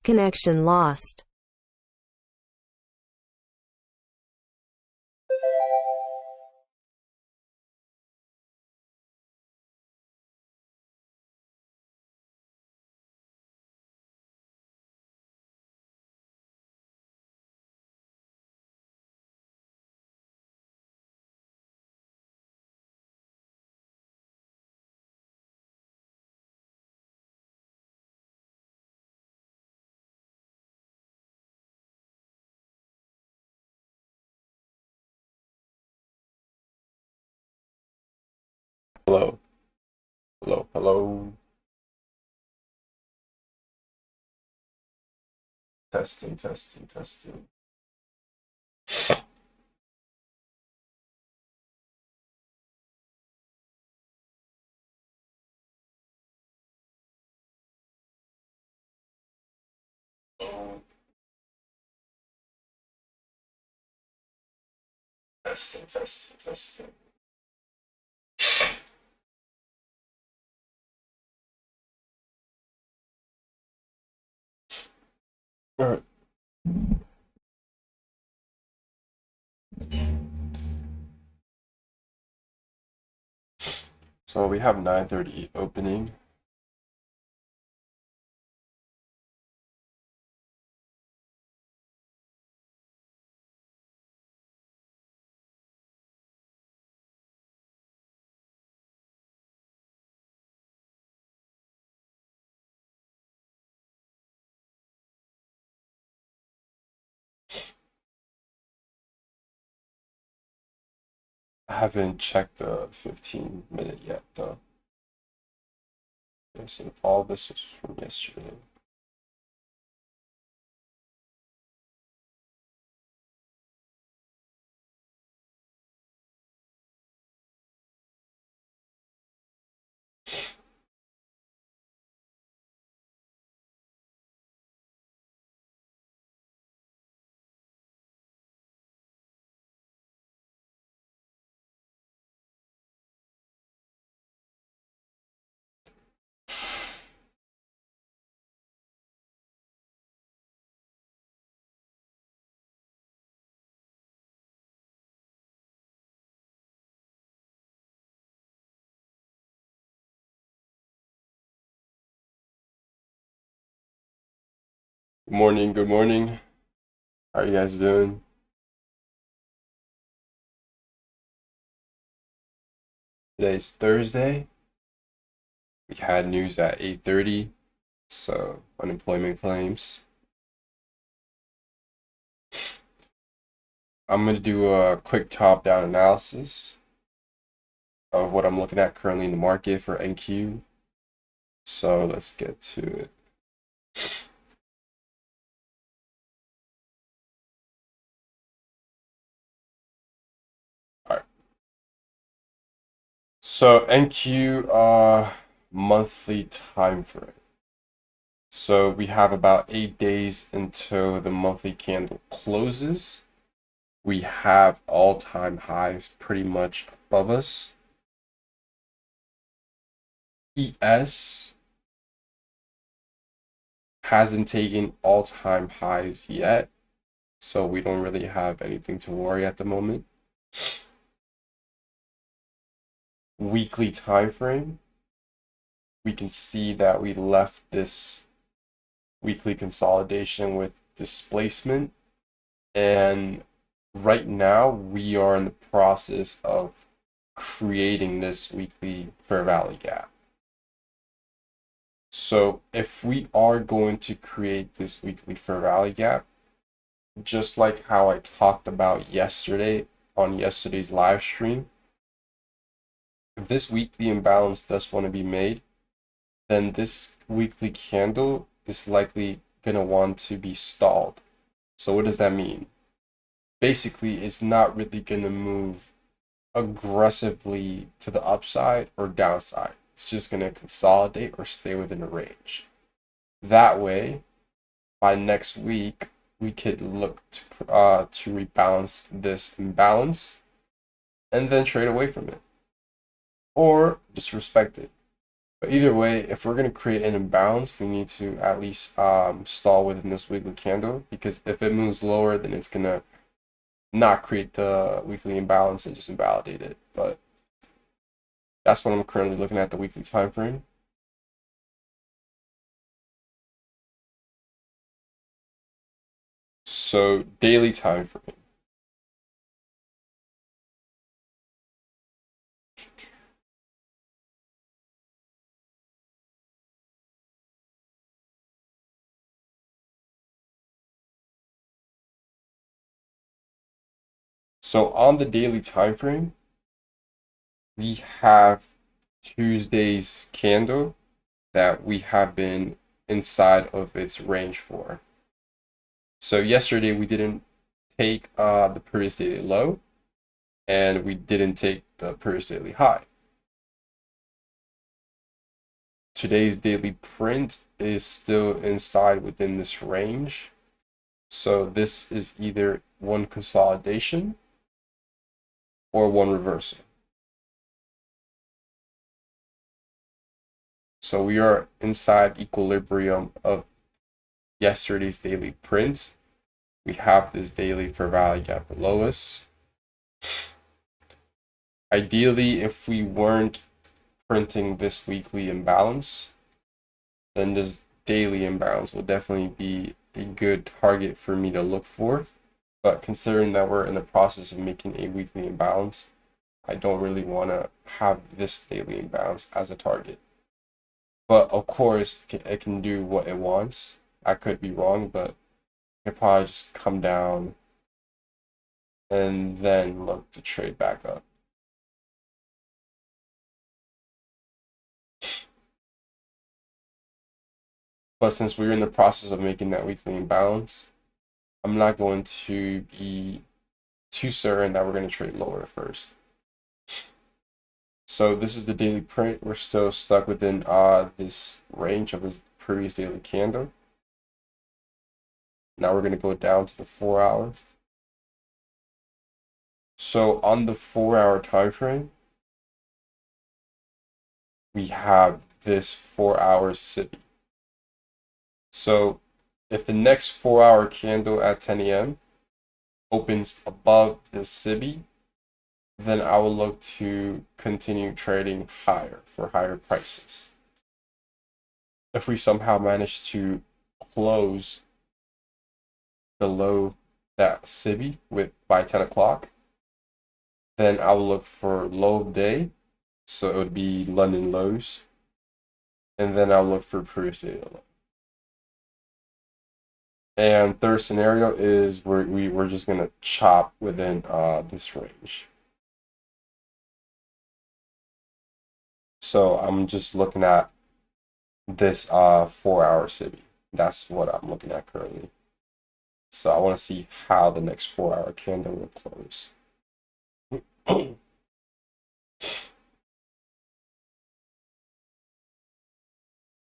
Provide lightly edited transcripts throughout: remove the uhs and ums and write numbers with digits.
Connection lost. Hello, hello, hello. Testing, testing, testing. Testing, testing, testing. All right. So we have 9:30 opening. I haven't checked the 15-minute yet, though. Okay, so all this was from yesterday. Good morning, good morning. How are you guys doing? Today's Thursday. We had news at 8:30, so unemployment claims. I'm going to do a quick top-down analysis of what I'm looking at currently in the market for NQ. So let's get to it. All right. So NQ monthly time frame. So we have about 8 days until the monthly candle closes. We have all-time highs pretty much above us. ES hasn't taken all-time highs yet, so we don't really have anything to worry at the moment. Weekly time frame, we can see that we left this weekly consolidation with displacement, and right now we are in the process of creating this weekly fair value gap. So if we are going to create this weekly fair value gap, just like how I talked about yesterday on yesterday's live stream, if this weekly imbalance does want to be made, then this weekly candle is likely going to want to be stalled. So what does that mean? Basically, it's not really going to move aggressively to the upside or downside. It's just going to consolidate or stay within a range. That way, by next week, we could look to rebalance this imbalance and then trade away from it, or just respect it. But either way, if we're going to create an imbalance, we need to at least stall within this weekly candle, because if it moves lower, then it's going to not create the weekly imbalance and just invalidate it. But that's what I'm currently looking at, the weekly time frame. So daily time frame. So on the daily time frame, we have Tuesday's candle that we have been inside of its range for. So yesterday we didn't take the previous daily low, and we didn't take the previous daily high. Today's daily print is still inside within this range. So this is either one consolidation or one reversal. So we are inside equilibrium of yesterday's daily print. We have this daily fair value gap below us. Ideally, if we weren't printing this weekly imbalance, then this daily imbalance will definitely be a good target for me to look for. But considering that we're in the process of making a weekly imbalance, I don't really want to have this daily imbalance as a target. But of course, it can do what it wants. I could be wrong, but it could probably just come down and then look to trade back up. But since we're in the process of making that weekly imbalance, I'm not going to be too certain that we're going to trade lower first. So this is the daily print. We're still stuck within this range of this previous daily candle. Now we're going to go down to the 4-hour. So on the 4-hour time frame, we have this 4-hour SIBI. So if the next 4-hour candle at 10 a.m. opens above this SIBI, then I will look to continue trading higher for higher prices. If we somehow manage to close below that SIBI by 10 o'clock, then I will look for low of day, so it would be London lows, and then I'll look for previous day low. And third scenario is we're just gonna chop within this range. So I'm just looking at this 4-hour SIBI. That's what I'm looking at currently. So I want to see how the next 4-hour candle will close.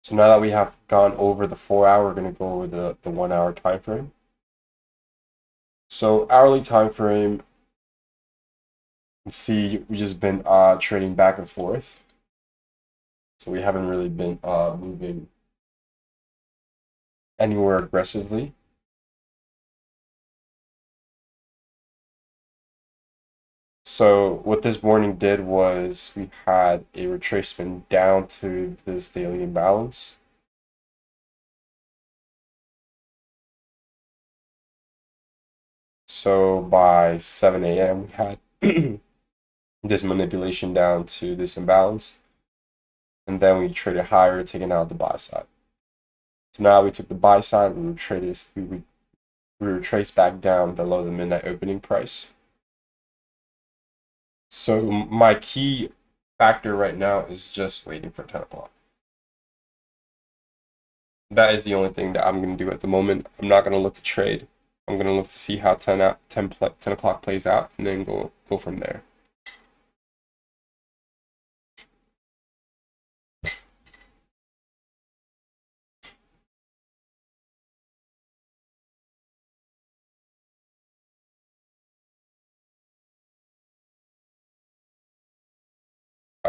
So now that we have gone over the 4-hour, we're going to go over the 1-hour time frame. So hourly time frame, you can see we've just been trading back and forth. So we haven't really been moving anywhere aggressively. So what this morning did was we had a retracement down to this daily imbalance. So by 7 a.m. we had this manipulation down to this imbalance. And then we traded higher, taking out the buy side. So now we took the buy side, we retraced back down below the midnight opening price. So my key factor right now is just waiting for 10 o'clock. That is the only thing that I'm going to do at the moment. I'm not going to look to trade. I'm going to look to see how 10 o'clock plays out, and then go from there.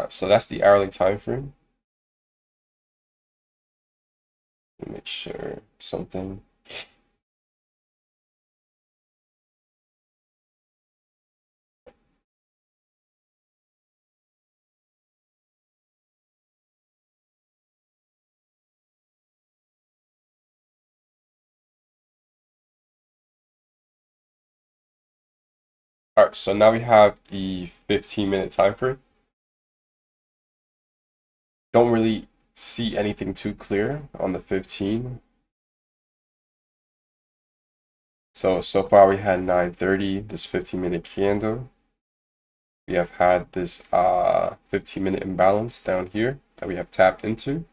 So that's the hourly time frame. Make sure something. All right, so now we have the 15-minute time frame. Don't really see anything too clear on the 15. So far we had 9:30, this 15-minute candle. We have had this 15-minute imbalance down here that we have tapped into.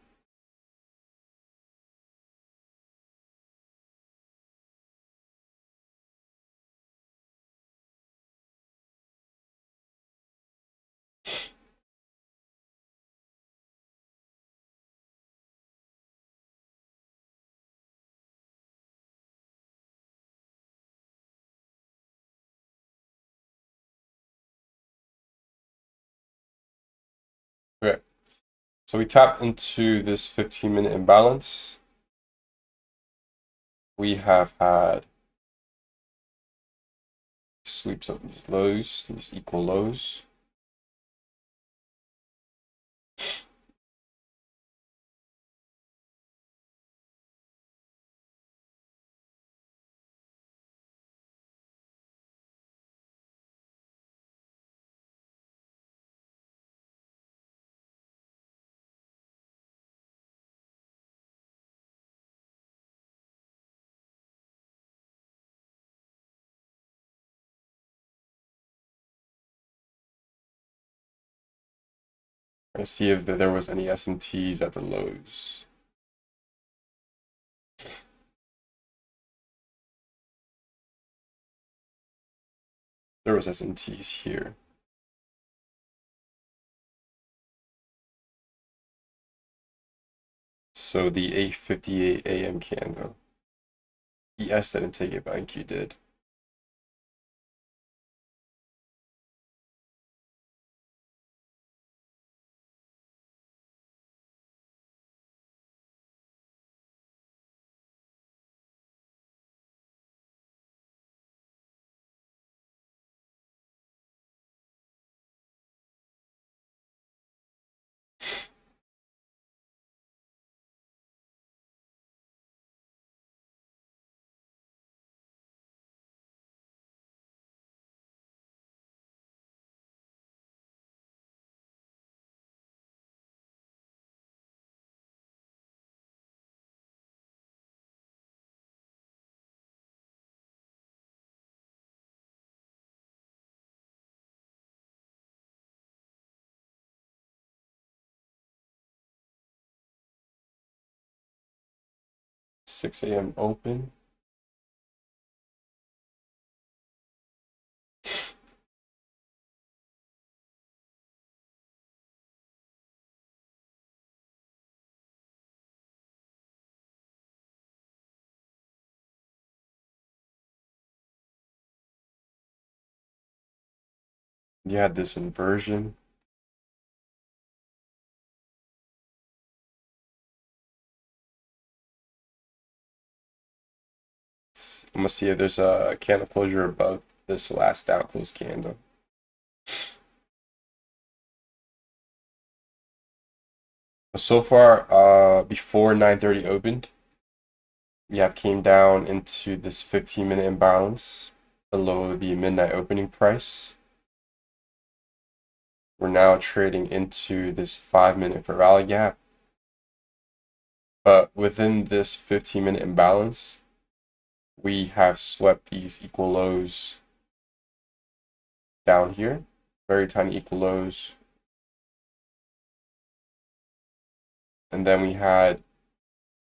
Okay, so we tapped into this 15-minute imbalance. We have had sweeps of these lows, these equal lows. I see if there was any S&Ts at the lows. There was S&Ts here. So the 8:58 a.m. candle. ES didn't take it, but NQ did. Six a.m. open. You had this inversion. I'm gonna see if there's a candle closure above this last down close candle. So far, before 9:30 opened, we have came down into this 15-minute imbalance below the midnight opening price. We're now trading into this 5-minute for rally gap. But within this 15-minute imbalance, we have swept these equal lows down here, very tiny equal lows. And then we had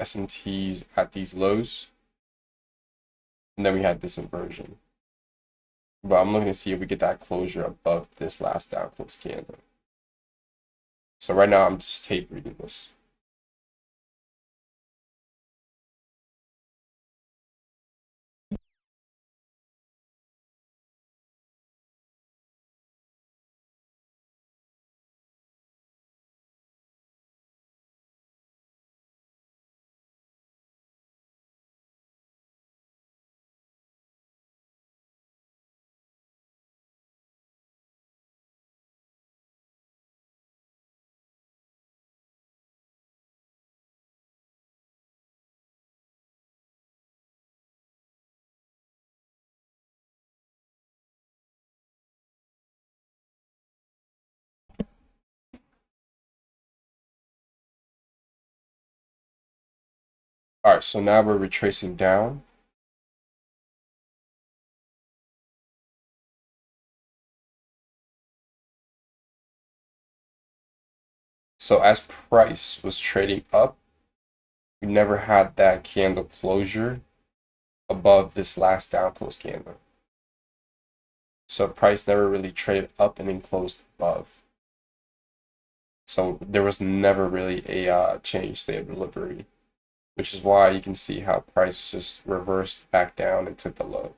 S&Ts at these lows. And then we had this inversion. But I'm looking to see if we get that closure above this last down close candle. So right now I'm just tape reading this. All right, so now we're retracing down. So as price was trading up, we never had that candle closure above this last down close candle. So price never really traded up and then closed above. So there was never really a change state of delivery, which is why you can see how price just reversed back down and took the low.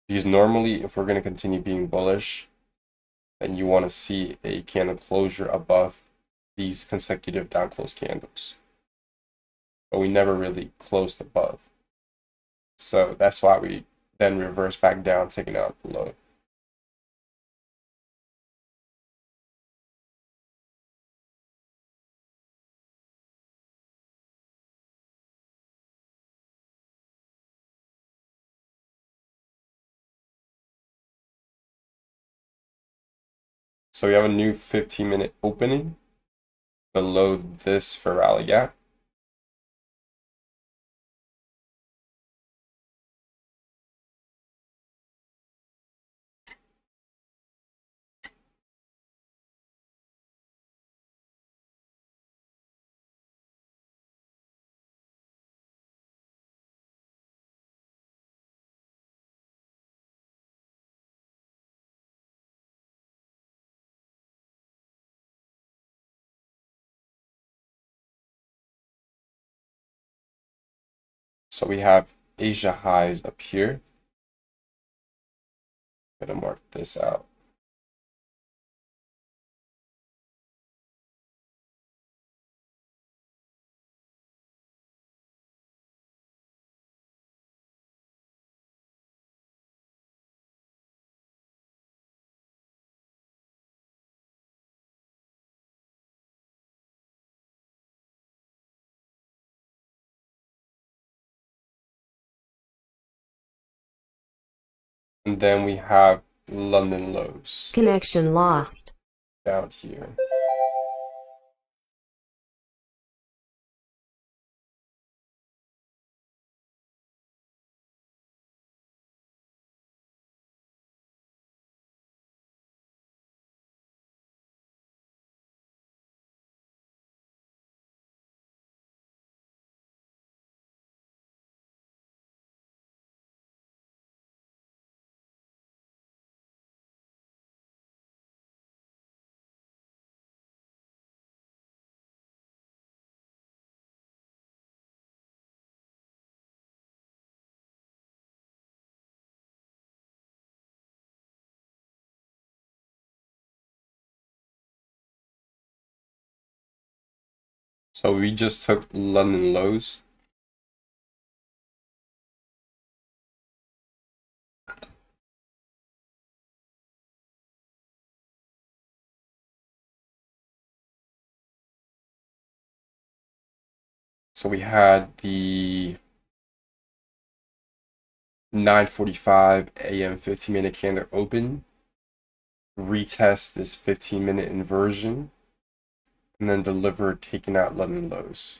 Because normally, if we're going to continue being bullish, then you want to see a candle closure above these consecutive down close candles. But we never really closed above. So that's why we then reverse back down, taking out the low. So we have a new 15-minute opening below this for rally gap. So we have Asia highs up here. I'm gonna mark this out. And then we have London lows Connection lost. down here. So we just took London lows. So we had the 9:45 a.m. 15-minute candle open, retest this 15-minute inversion, and then deliver taking out London lows.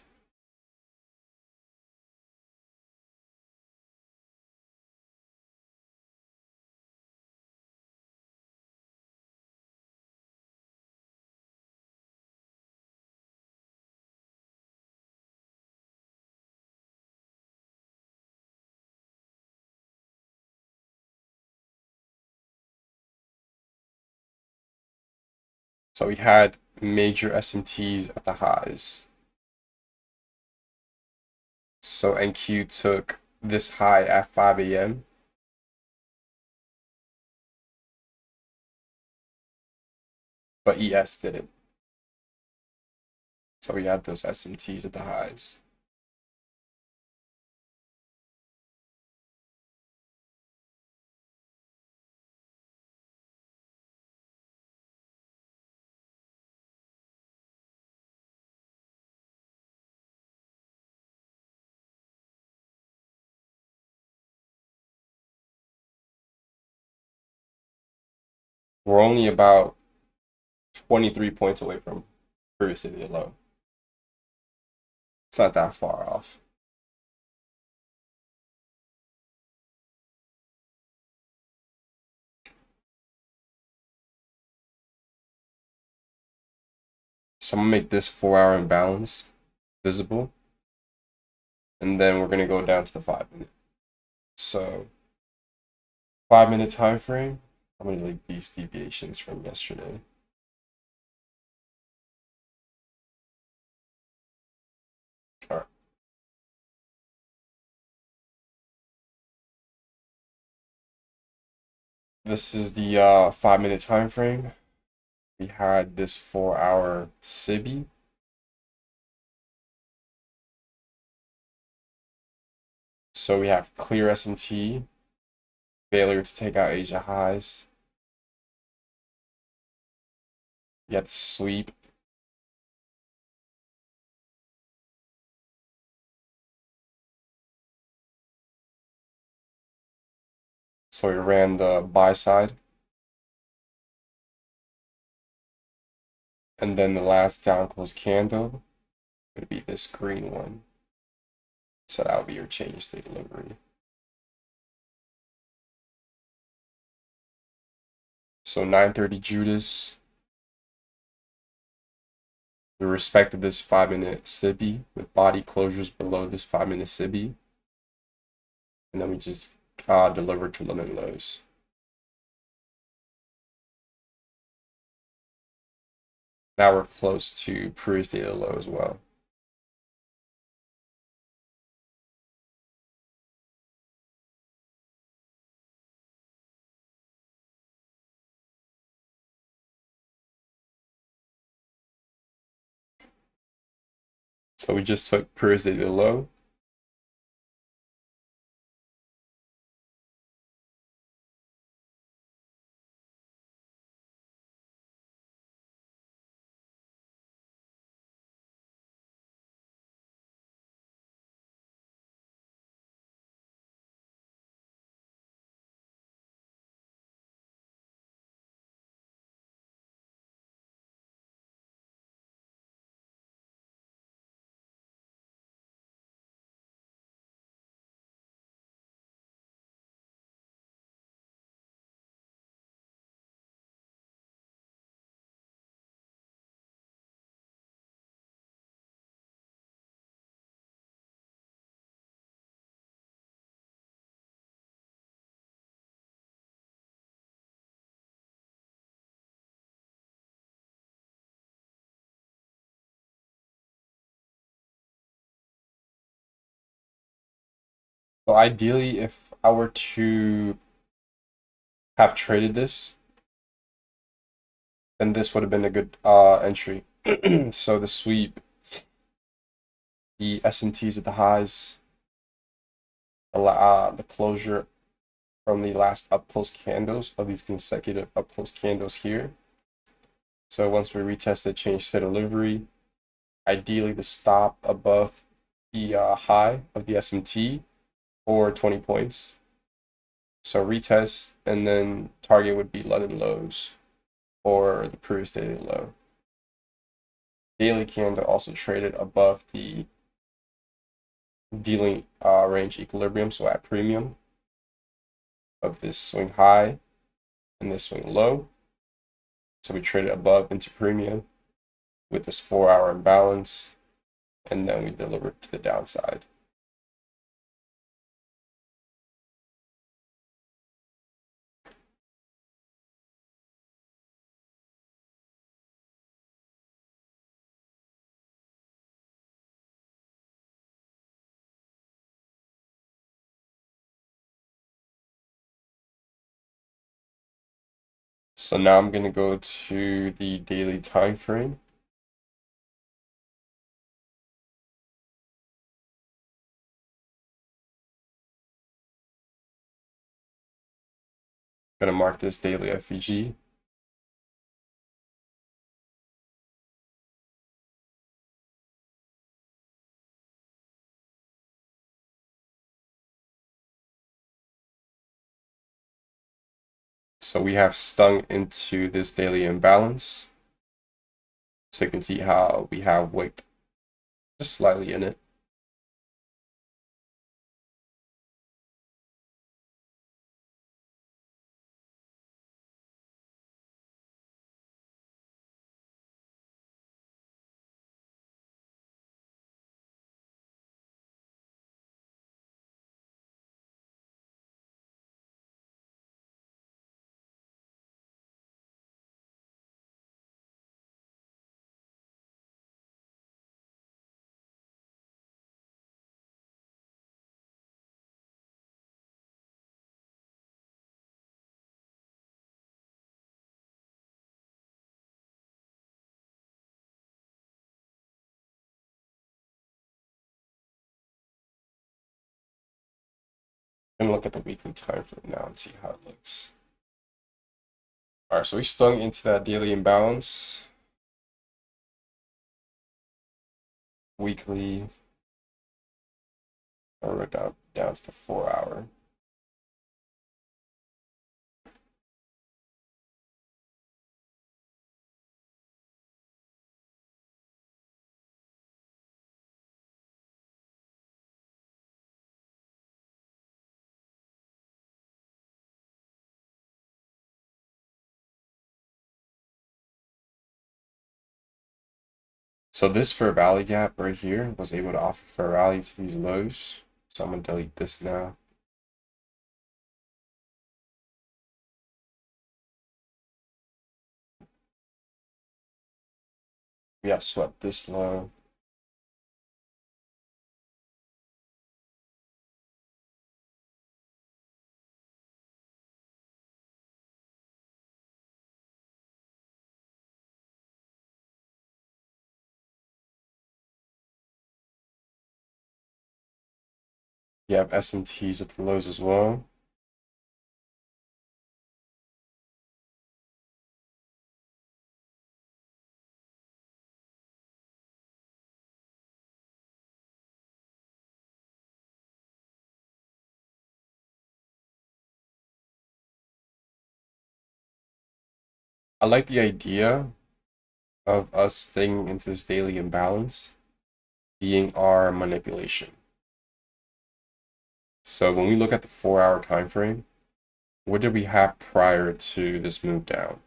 So we had major SMTs at the highs. So NQ took this high at 5 a.m. but ES didn't. So we had those SMTs at the highs. We're only about 23 points away from previous day low. It's not that far off. So I'm gonna make this 4-hour imbalance visible. And then we're gonna go down to the 5-minute. So 5-minute time frame. I'm gonna delete these deviations from yesterday. All right. This is the 5-minute time frame. We had this 4-hour SIBI. So we have clear SMT, failure to take out Asia highs. You had sweep. So we ran the buy side. And then the last down close candle would be this green one. So that would be your change state delivery. So 9:30 Judas. We respected this 5-minute SIBI with body closures below this 5-minute SIBI. And then we just delivered to limit lows. Now we're close to previous data low as well. So we just took previous data low. So ideally, if I were to have traded this, then this would have been a good entry. So the sweep, the S&Ts at the highs, the closure from the last up close candles of these consecutive up close candles here. So once we retest the change state delivery, ideally the stop above the high of the SMT or 20 points. So retest, and then target would be London lows or the previous daily low. Daily candle also traded above the dealing range equilibrium, so at premium of this swing high and this swing low. So we traded above into premium with this 4-hour imbalance, and then we delivered to the downside. So now I'm going to go to the daily time frame. I'm going to mark this daily FEG. So we have stung into this daily imbalance. So you can see how we have wick just slightly in it. And look at the weekly time frame now and see how it looks. All right, so we stung into that daily imbalance. Weekly, or down to the 4-hour. So this fair value gap right here was able to offer fair value to these lows. So I'm gonna delete this now. We have swept this low. You have S&Ts at the lows as well. I like the idea of us staying into this daily imbalance being our manipulation. So when we look at the 4-hour time frame, what did we have prior to this move down?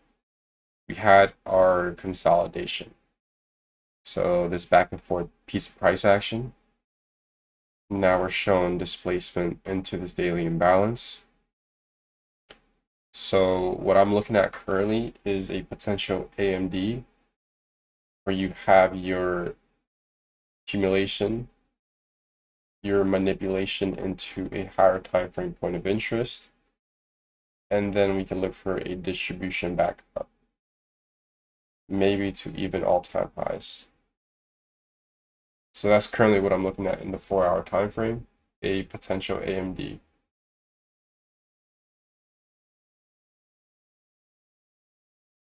We had our consolidation. So this back and forth piece of price action. Now we're showing displacement into this daily imbalance. So what I'm looking at currently is a potential AMD where you have your accumulation, your manipulation into a higher time frame point of interest, and then we can look for a distribution back up, maybe to even all-time highs. So that's currently what I'm looking at in the 4-hour time frame, a potential AMD.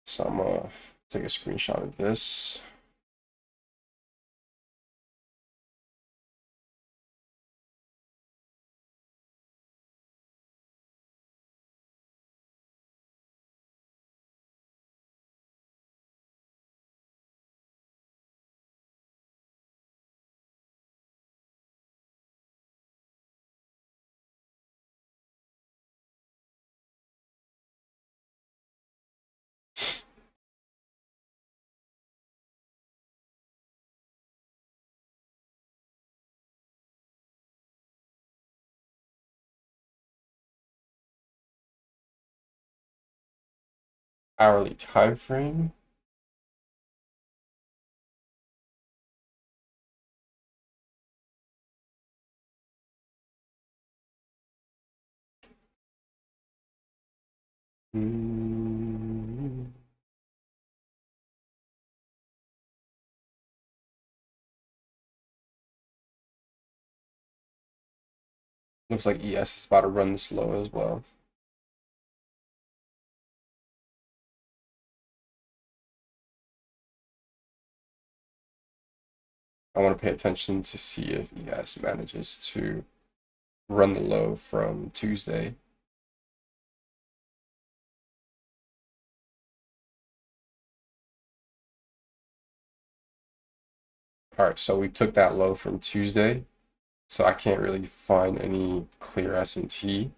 So I'm gonna take a screenshot of this. Hourly time frame. Looks like ES is about to run this low as well. I want to pay attention to see if ES manages to run the low from Tuesday. All right, so we took that low from Tuesday, so I can't really find any clear S&T.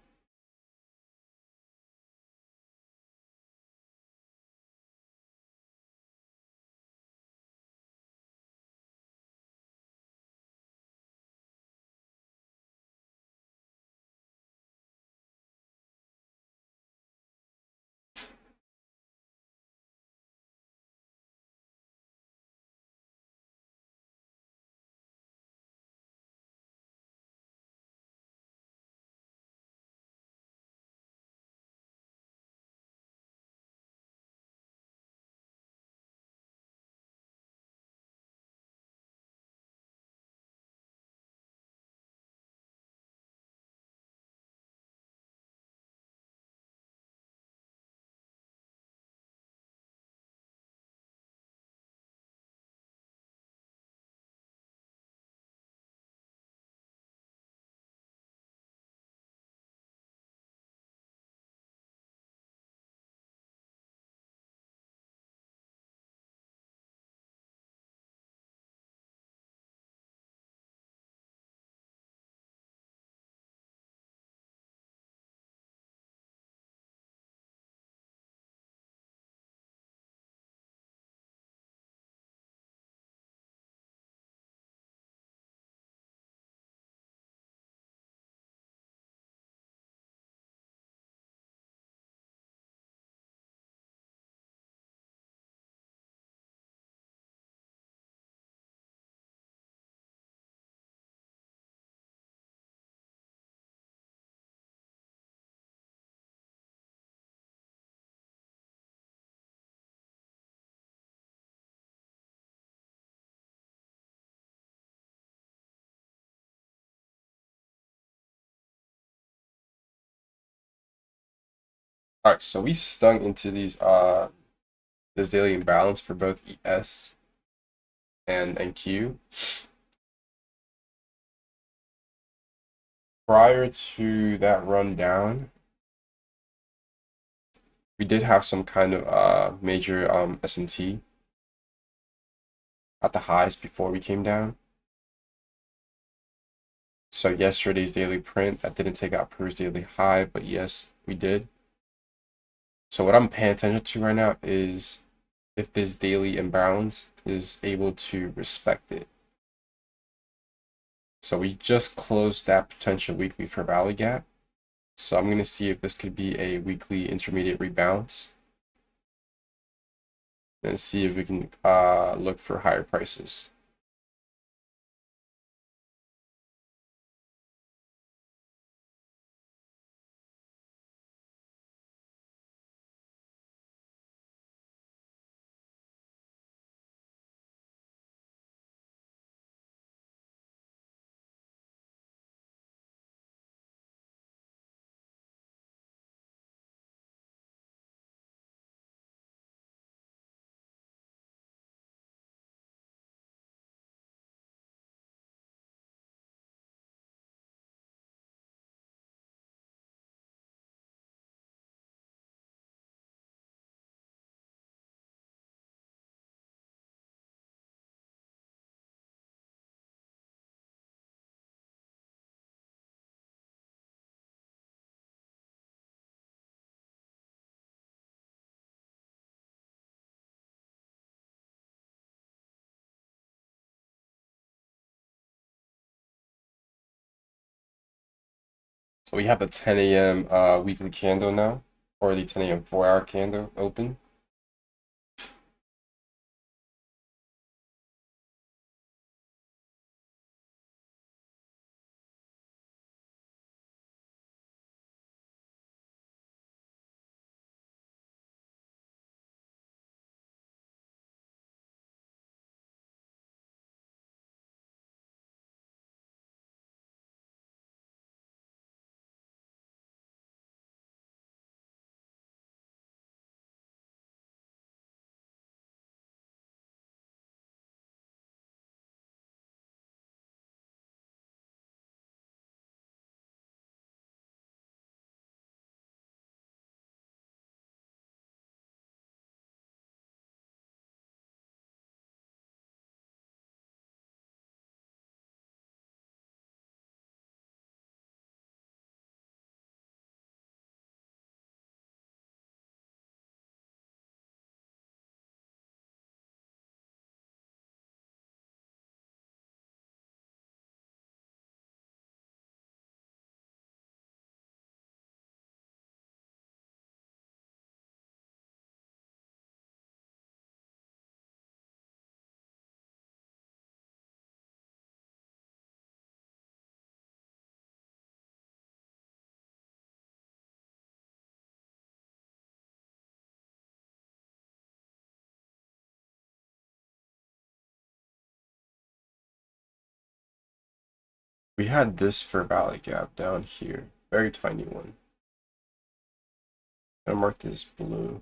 All right, so we stung into these this daily imbalance for both ES and Q. Prior to that run down, we did have some kind of major SMT at the highs before we came down. So yesterday's daily print, that didn't take out Peru's daily high, but yes, we did. So what I'm paying attention to right now is if this daily imbalance is able to respect it. So we just closed that potential weekly fair value gap. So I'm going to see if this could be a weekly intermediate rebalance and see if we can look for higher prices. So we have the 10 a.m. Weekly candle now, or the 10 a.m. 4-hour candle open. We had this fair value gap down here, very tiny one. I marked this blue.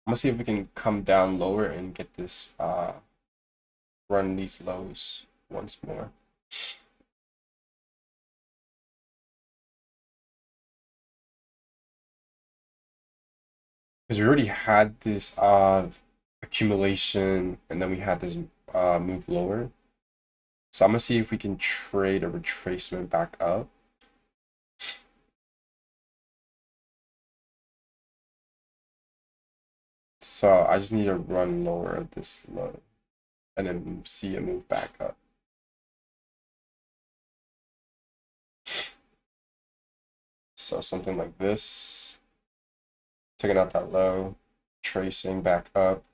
I'm gonna see if we can come down lower and get this run these lows once more. Because we already had this accumulation, and then we had this move lower. So I'm gonna see if we can trade a retracement back up. So I just need to run lower at this low and then see a move back up. So something like this, taking out that low, tracing back up,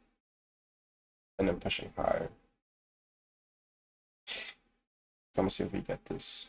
and then pushing higher. So I'm gonna see if we get this.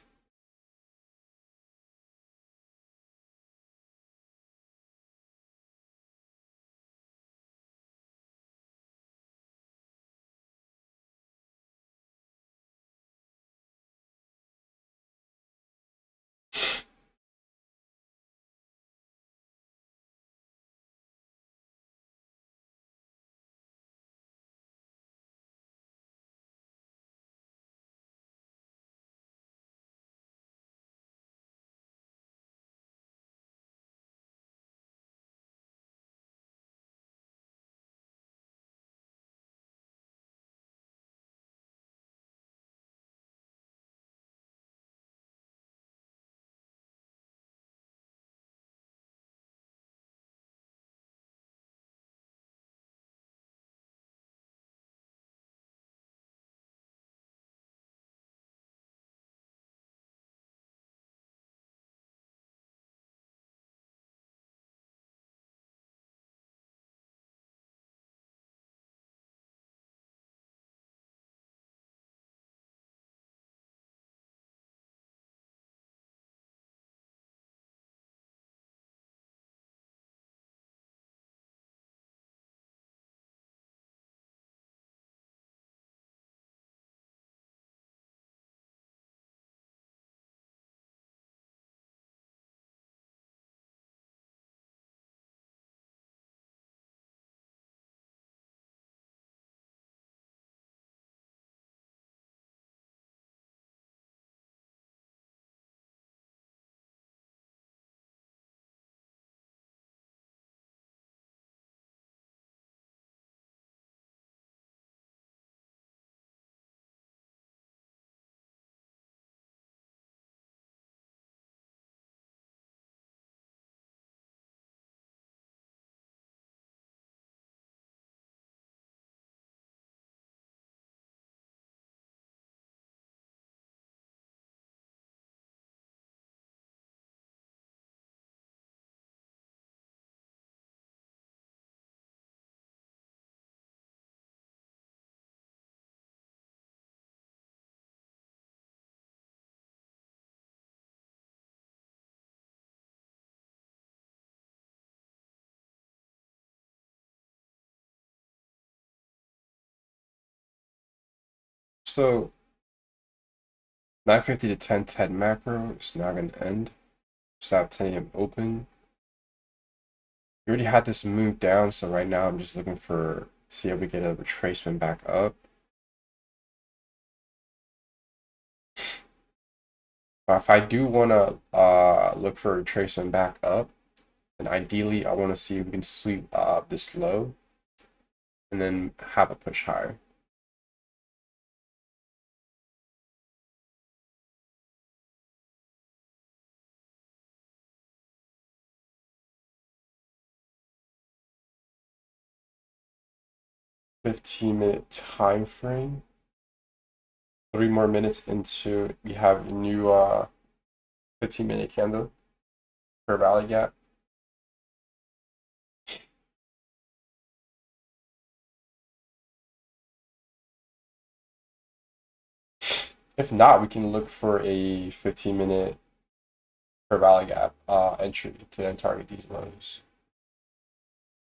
So 9:50 to 10:10 macro is now gonna end. Stop 10 a.m. open. We already had this move down, so right now I'm just looking for see if we get a retracement back up. If I do want to look for a retracement back up, then ideally I want to see if we can sweep this low and then have a push higher. $15-minute time frame. 3 more minutes into we have a new 15-minute candle for rally gap. If not, we can look for a 15-minute per rally gap entry to then target these lows.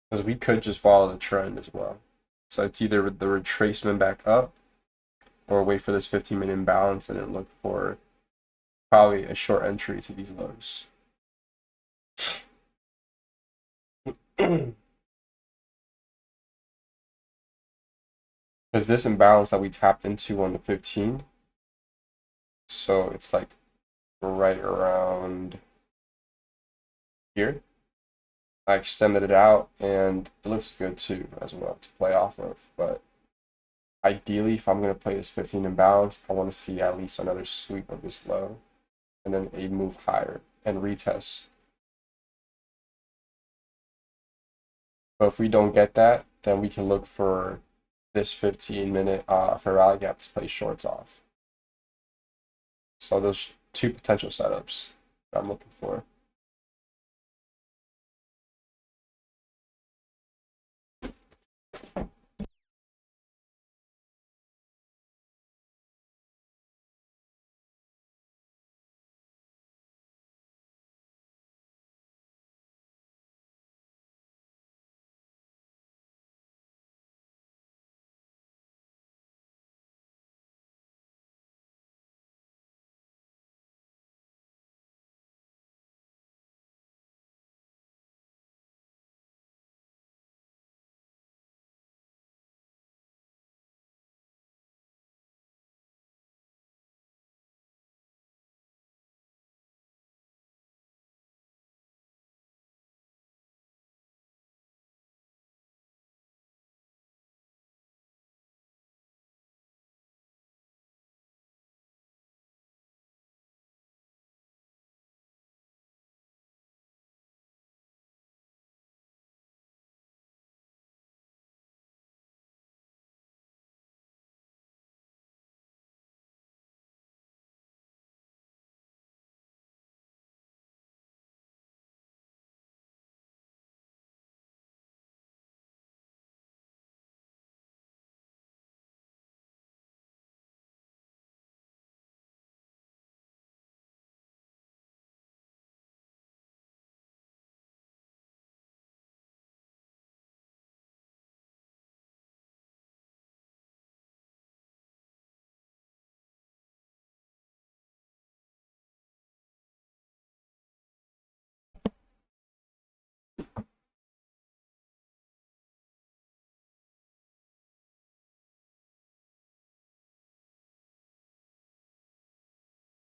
Because we could just follow the trend as well. So it's either the retracement back up or wait for this 15-minute imbalance and then look for probably a short entry to these lows. because this imbalance that we tapped into on the 15, so it's like right around here. I extended it out and it looks good too as well to play off of. But ideally, if I'm going to play this 15 imbalance, I want to see at least another sweep of this low and then a move higher and retest. But if we don't get that, then we can look for this 15-minute fair value gap to play shorts off. So those two potential setups that I'm looking for.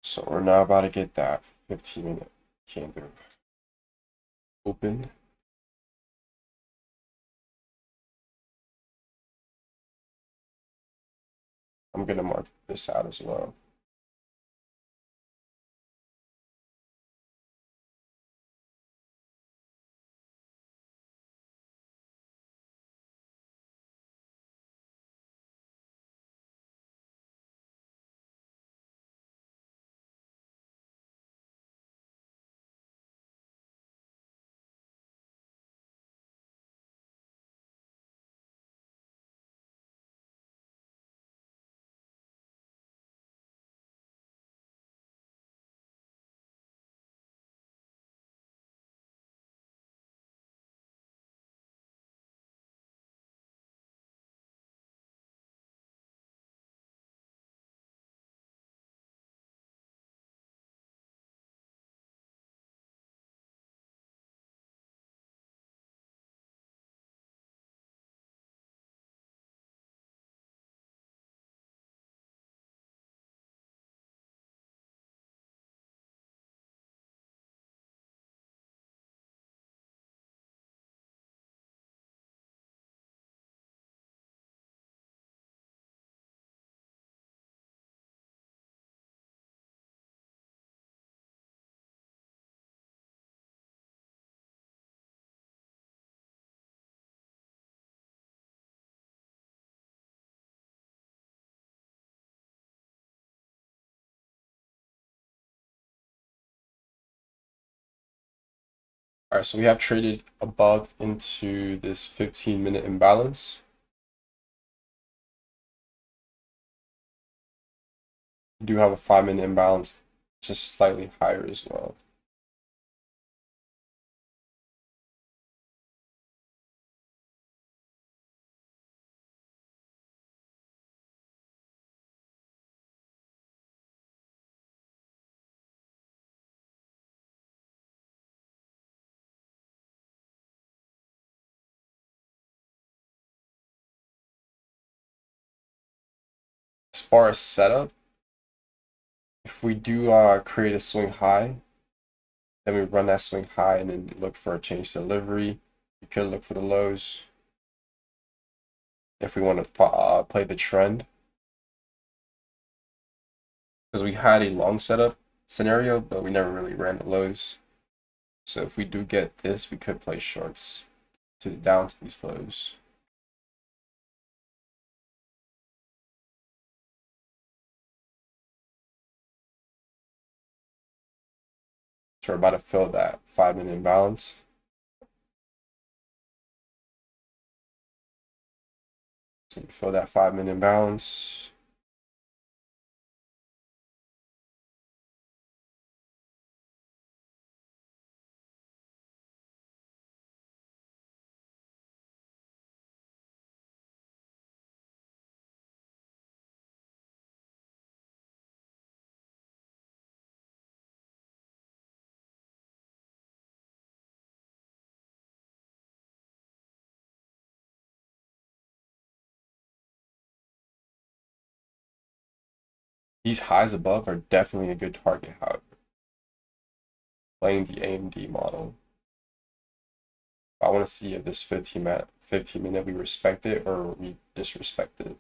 So we're now about to get that 15-minute candle open. I'm gonna mark this out as well. All right, so we have traded above into this 15-minute imbalance. We do have a 5-minute imbalance, just slightly higher as well. far as setup, if we do create a swing high, then we run that swing high and then look for a change delivery. We could look for the lows if we want to play the trend. Because we had a long setup scenario, but we never really ran the lows. So if we do get this, we could play shorts down to these lows. So we're about to fill that 5-minute imbalance. So we fill that 5-minute imbalance. These highs above are definitely a good target, however. Playing the AMD model. I want to see if this 15-minute we respect it or we disrespect it.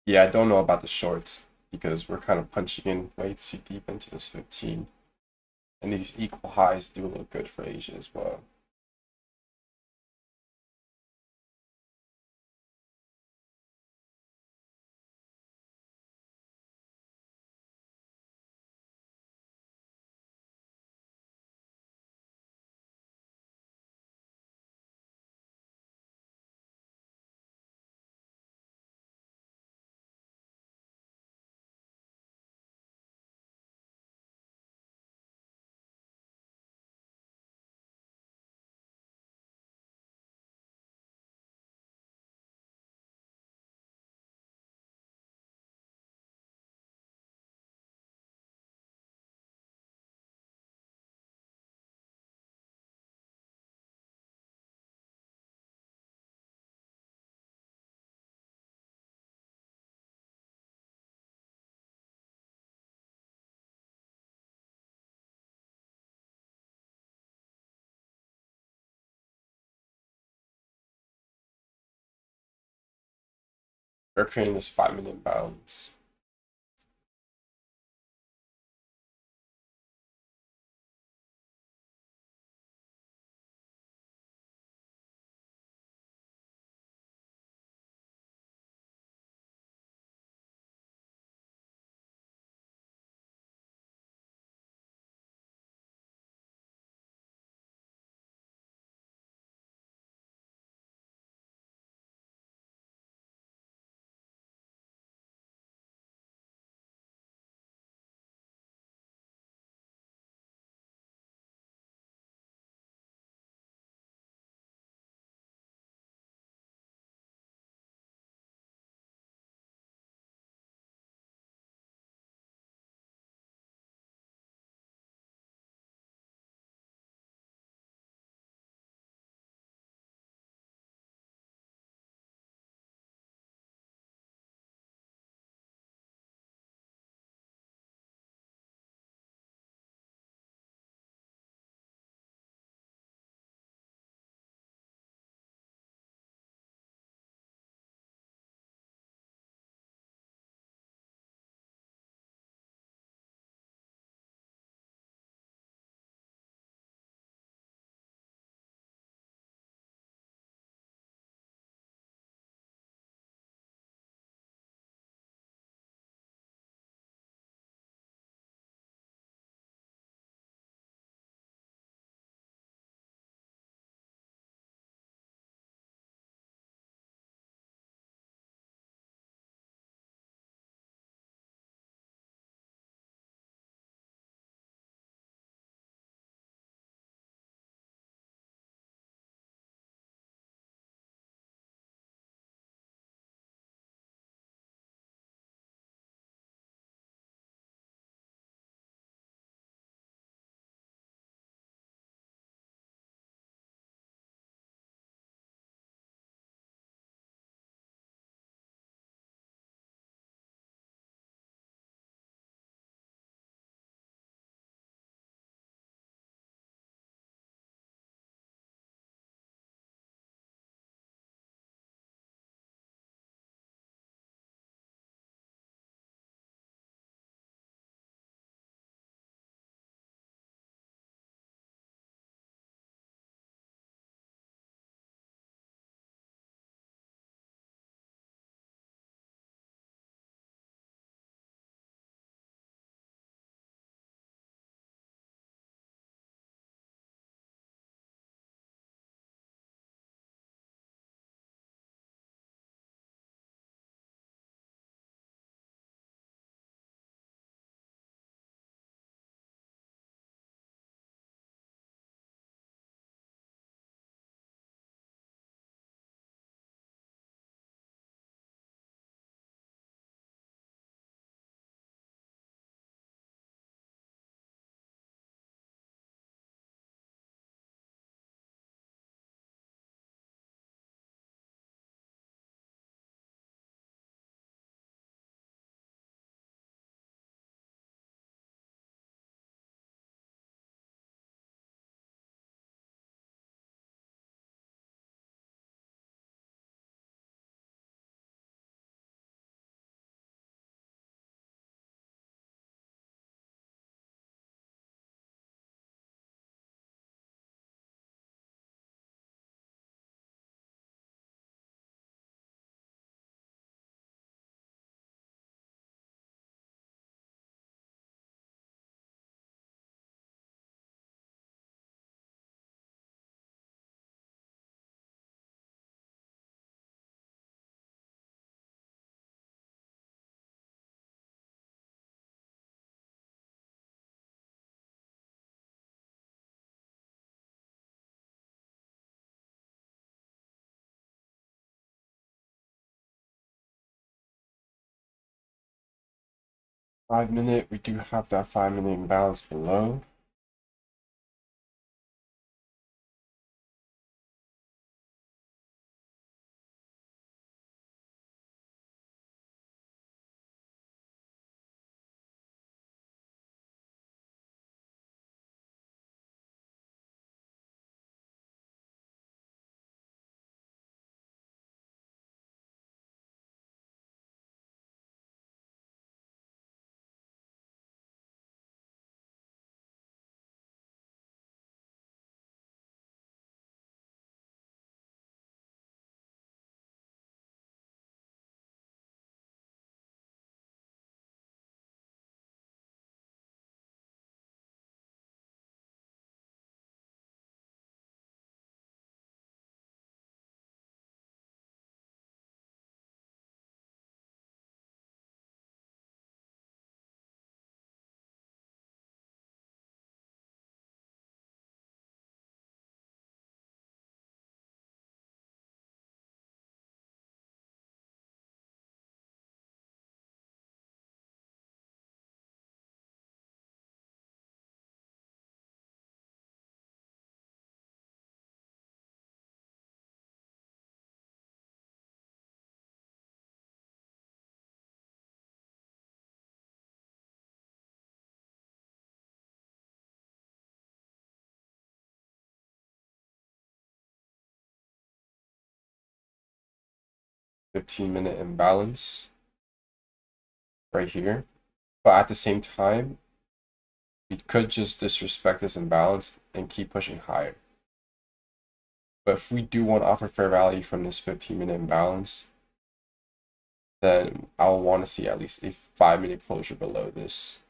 Yeah, I don't know about the shorts because we're kind of punching in way too deep into this 15. And these equal highs do look good for Asia as well. They're creating this 5-minute imbalance. 5 minute, we do have that 5 minute imbalance below. $15-minute imbalance right here. But at the same time, we could just disrespect this imbalance and keep pushing higher. But if we do want to offer fair value from this 15-minute imbalance, then I'll want to see at least a 5 minute closure below this.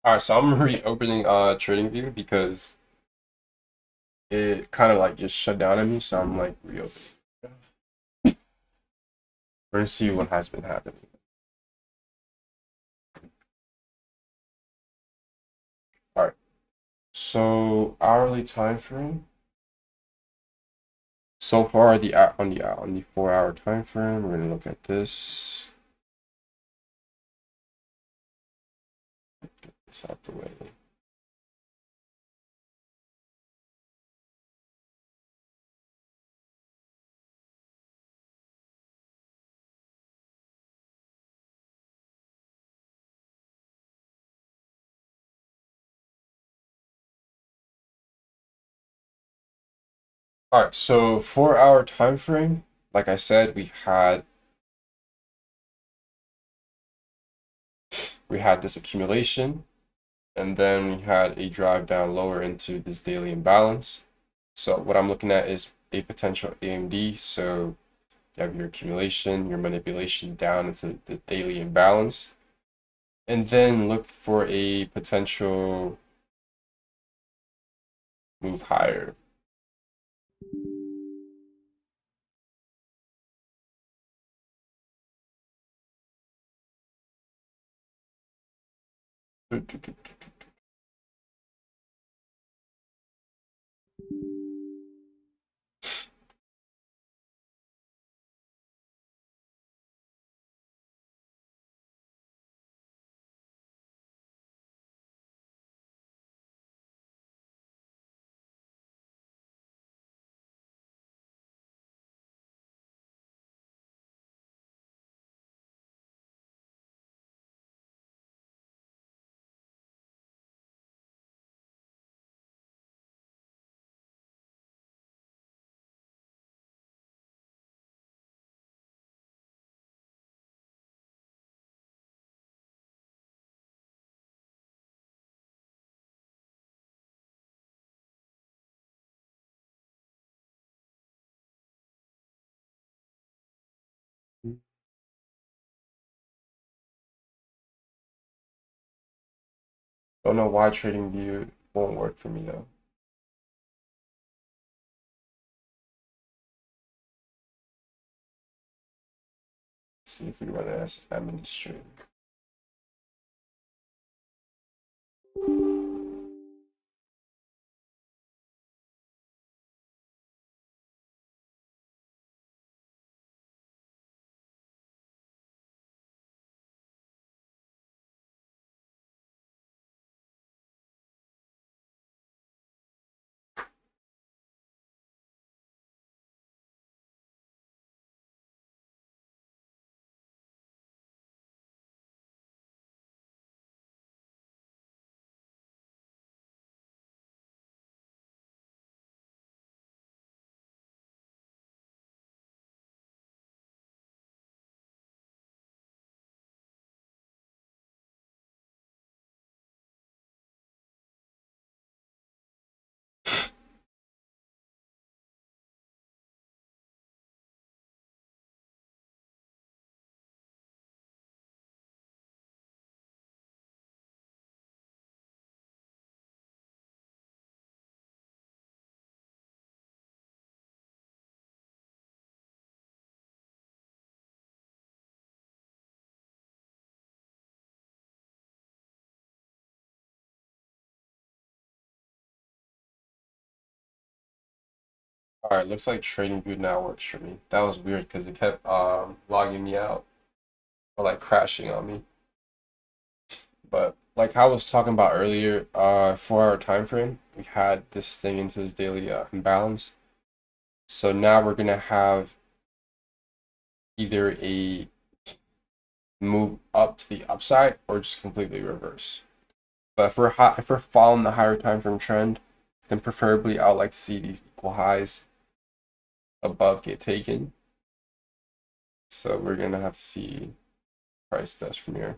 All right, so I'm reopening TradingView because it kind of like just shut down on me, so I'm like reopening. We're gonna see what has been happening. All right, so hourly time frame. So far, on the 4 hour time frame, we're gonna look at this. Get this out the way. All right, so 4 hour time frame. Like I said, we had this accumulation, and then we had a drive down lower into this daily imbalance. So what I'm looking at is a potential AMD. So you have your accumulation, your manipulation down into the daily imbalance, and then look for a potential move higher. Don't know why TradingView won't work for me though. Let's see if we run it as administrator. All right, looks like TradingView now works for me. That was weird because it kept logging me out or like crashing on me. But like I was talking about earlier, 4 hour time frame, we had this thing into this daily imbalance. So now we're gonna have either a move up to the upside or just completely reverse. But if we're following the higher time frame trend, then preferably I would like to see these equal highs above get taken. So we're gonna have to see price does from here.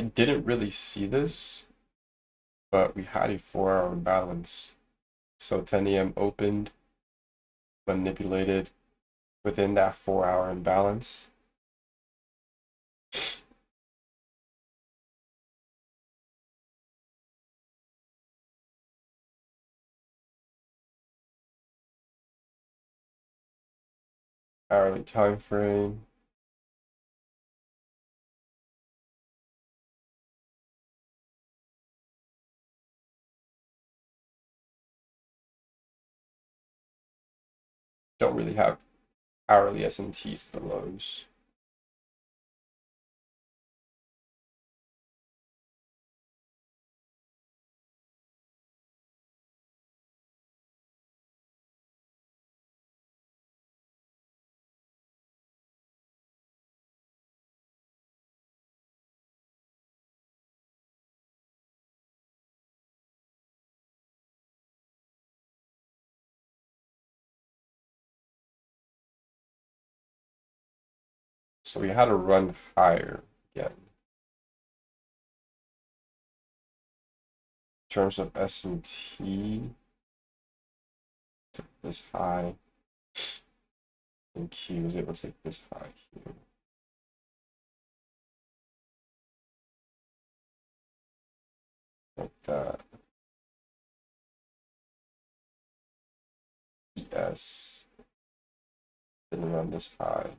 didn't really see this, but we had a 4-hour imbalance. So 10 a.m. opened, manipulated within that 4-hour imbalance. Hourly time frame. Don't really have hourly S&Ts at the lows. So we had to run higher again. In terms of S&T, took this high, and Q was able to take this high here. Like that. ES didn't run this high.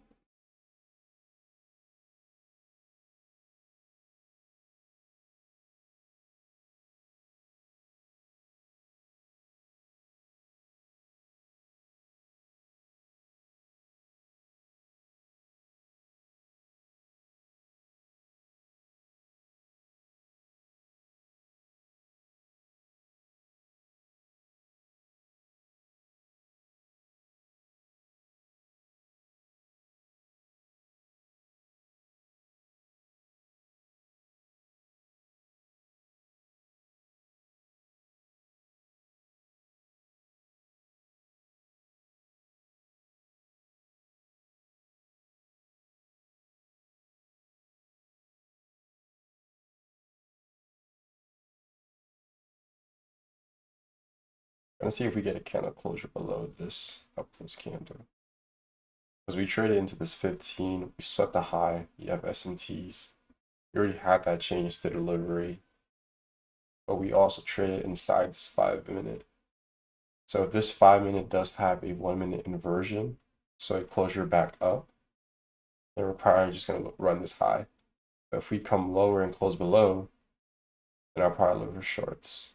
Let's see if we get a candle closure below this up close candle. Because we traded into this 15, we swept the high, you have S&Ts. We already had that change to delivery, but we also traded inside this 5-minute. So if this 5-minute does have a 1-minute inversion, so a closure back up, then we're probably just going to run this high. But if we come lower and close below, then I'll probably look for shorts.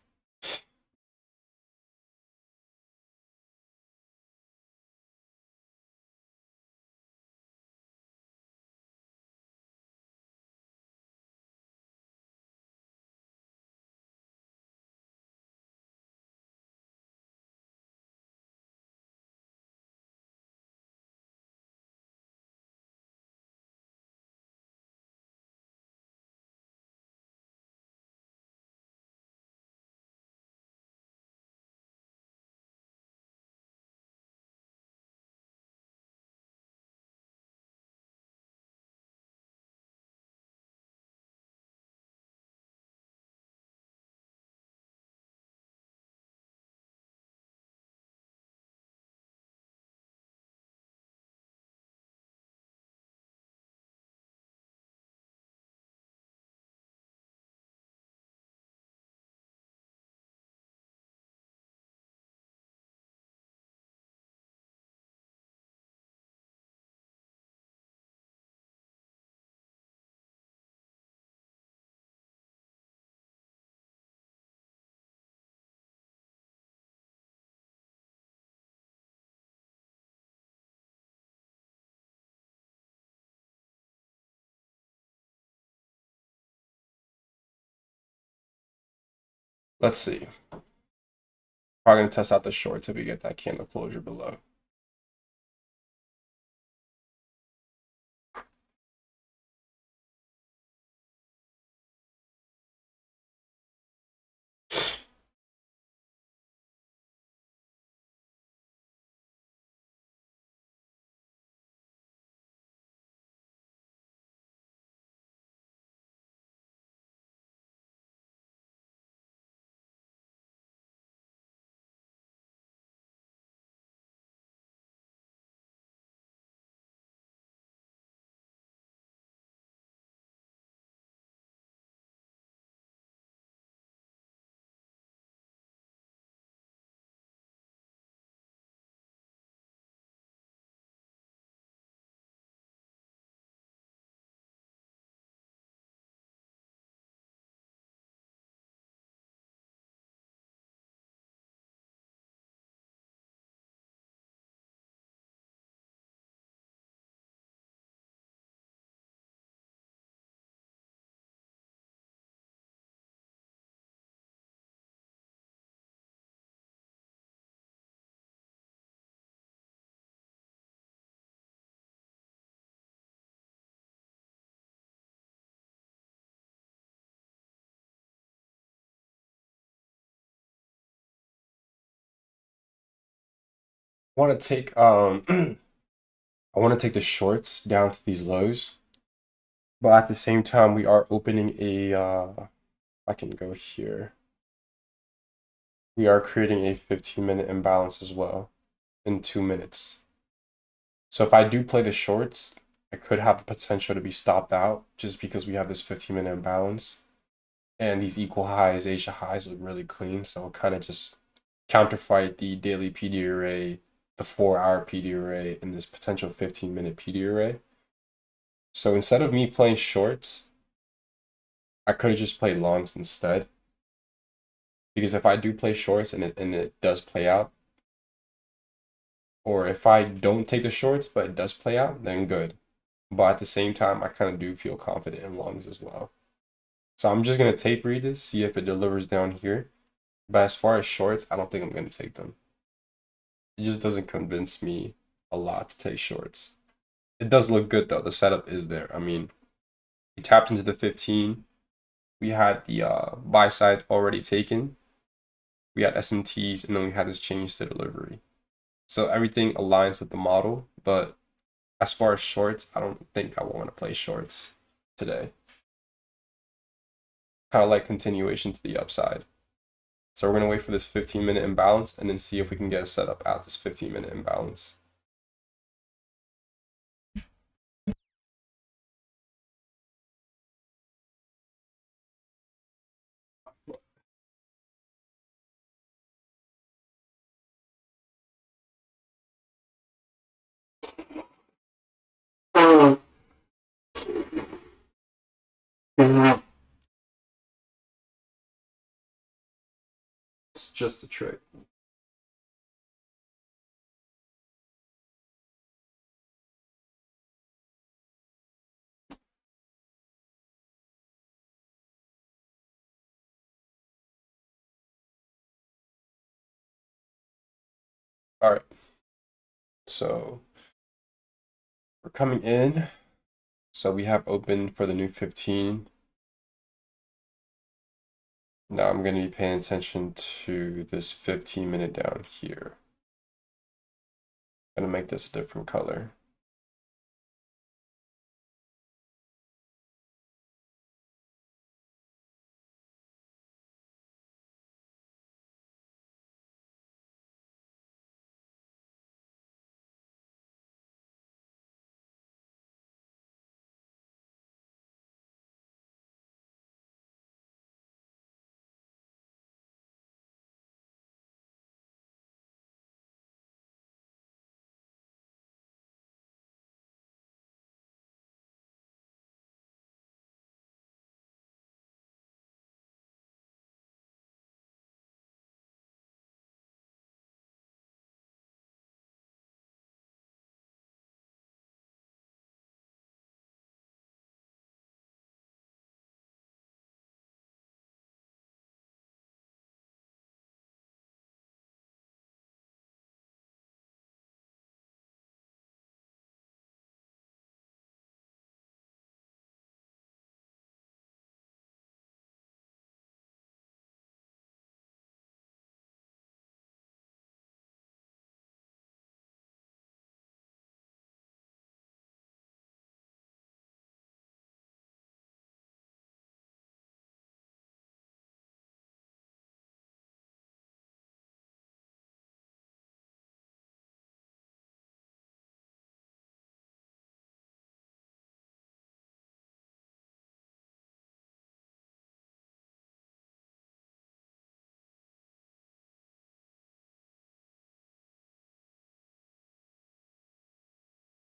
Let's see. Probably going to test out the shorts if we get that candle closure below. want to take I want to take the shorts down to these lows, but at the same time we are opening a I can go here. We are creating a 15-minute imbalance as well in 2 minutes. So if I do play the shorts, I could have the potential to be stopped out just because we have this 15-minute imbalance. And these equal highs, Asia highs look really clean. So kind of just counterfight the daily PD array, the 4-hour PD array, and this potential 15-minute PD array. So instead of me playing shorts, I could have just played longs instead. Because if I do play shorts and it does play out, or if I don't take the shorts but it does play out, then good. But at the same time, I kind of do feel confident in longs as well. So I'm just gonna tape read this, see if it delivers down here. But as far as shorts, I don't think I'm gonna take them. It just doesn't convince me a lot to take shorts. It does look good though. The setup is there. I mean, we tapped into the 15. We had the buy side already taken. We had SMTs, and then we had this change to delivery. So everything aligns with the model, but as far as shorts, I don't think I want to play shorts today. Kind of like continuation to the upside. So we're going to wait for this 15-minute imbalance and then see if we can get a setup at this 15-minute imbalance. It's just a trick. All right. So we're coming in. So we have open for the new 15. Now I'm going to be paying attention to this 15-minute down here. I'm going to make this a different color.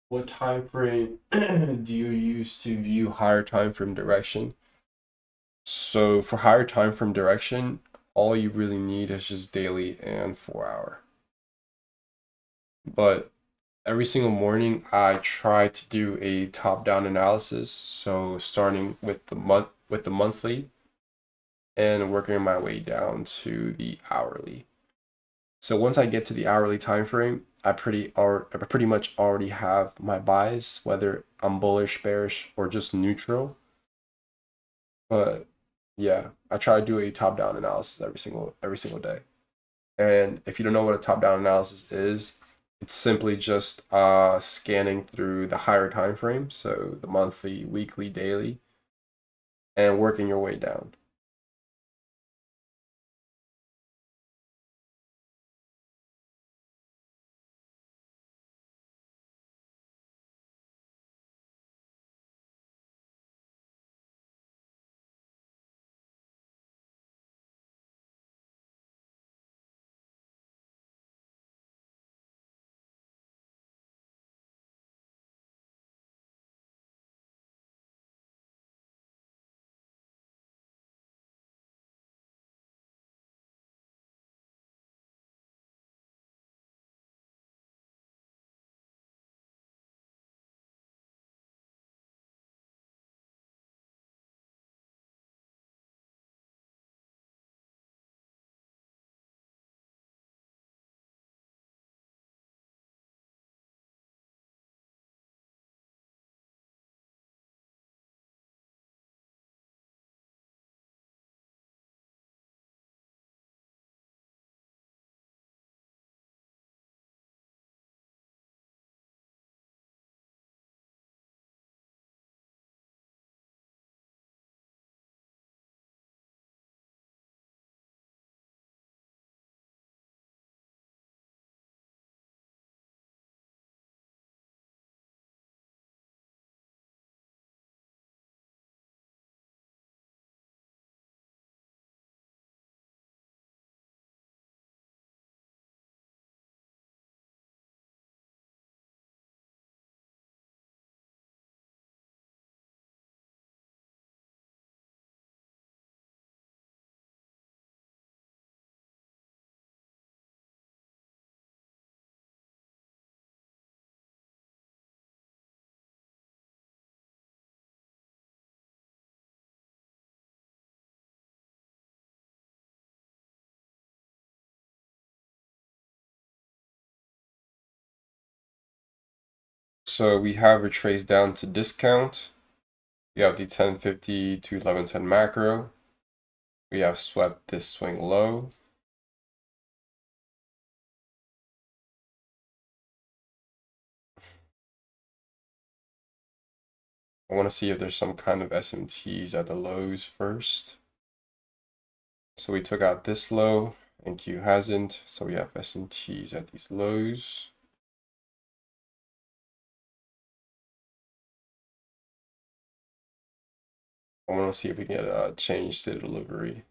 What time frame do you use to view higher time frame direction? So for higher time frame direction, all you really need is just daily and 4-hour. But every single morning I try to do a top-down analysis. So starting with the monthly and working my way down to the hourly. So once I get to the hourly time frame, I pretty much already have my buys, whether I'm bullish, bearish, or just neutral. But yeah, I try to do a top-down analysis every single day. And if you don't know what a top-down analysis is, It's simply just scanning through the higher time frames, so the monthly, weekly, daily, and working your way down. So we have retraced down to discount. We have the 1050 to 1110 macro. We have swept this swing low. I want to see if there's some kind of SMTs at the lows first. So we took out this low and Q hasn't. So we have SMTs at these lows. I want to see if we get a change to delivery.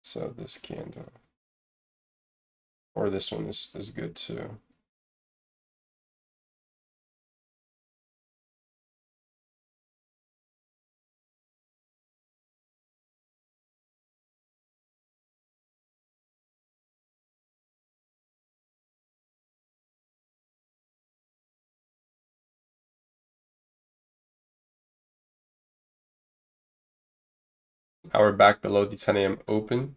So this candle, or this one is good too. Now we're back below the 10 a.m. open.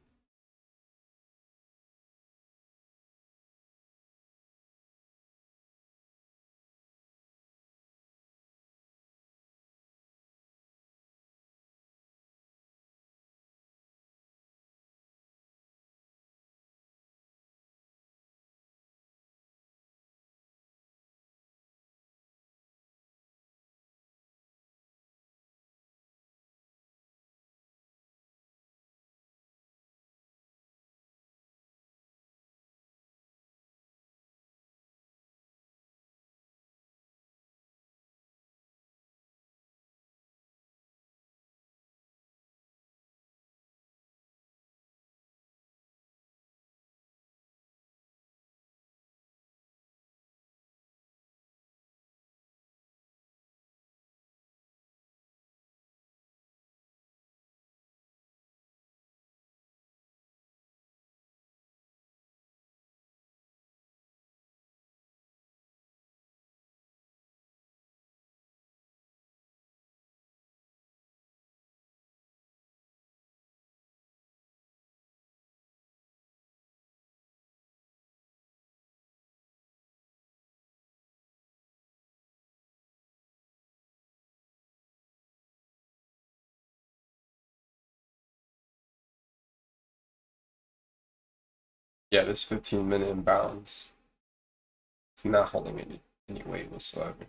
Yeah, this 15-minute imbalance. It's not holding any weight whatsoever.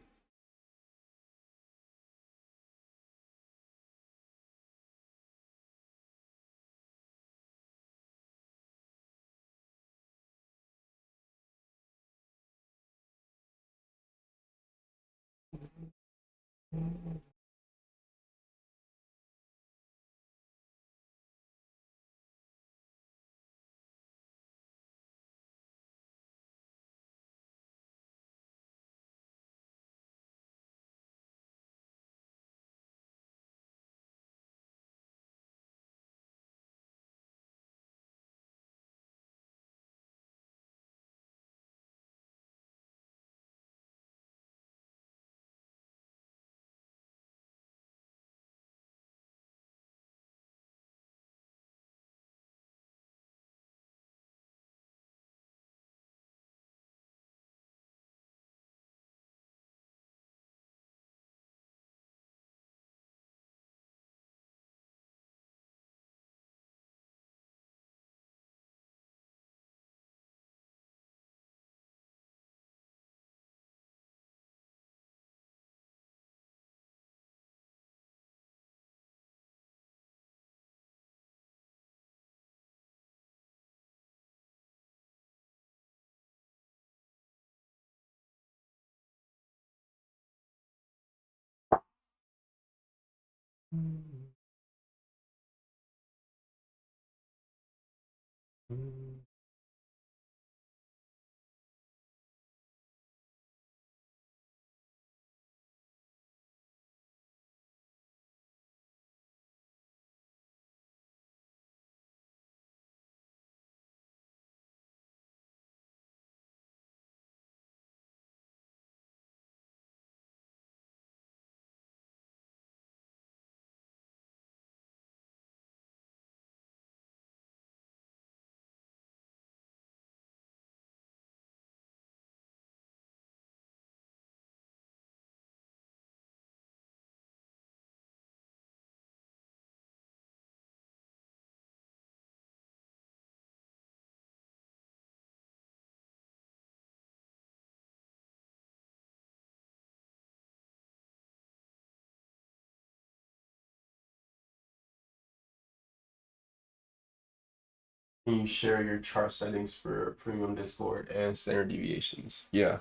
Can you share your chart settings for premium Discord and standard deviations? Yeah.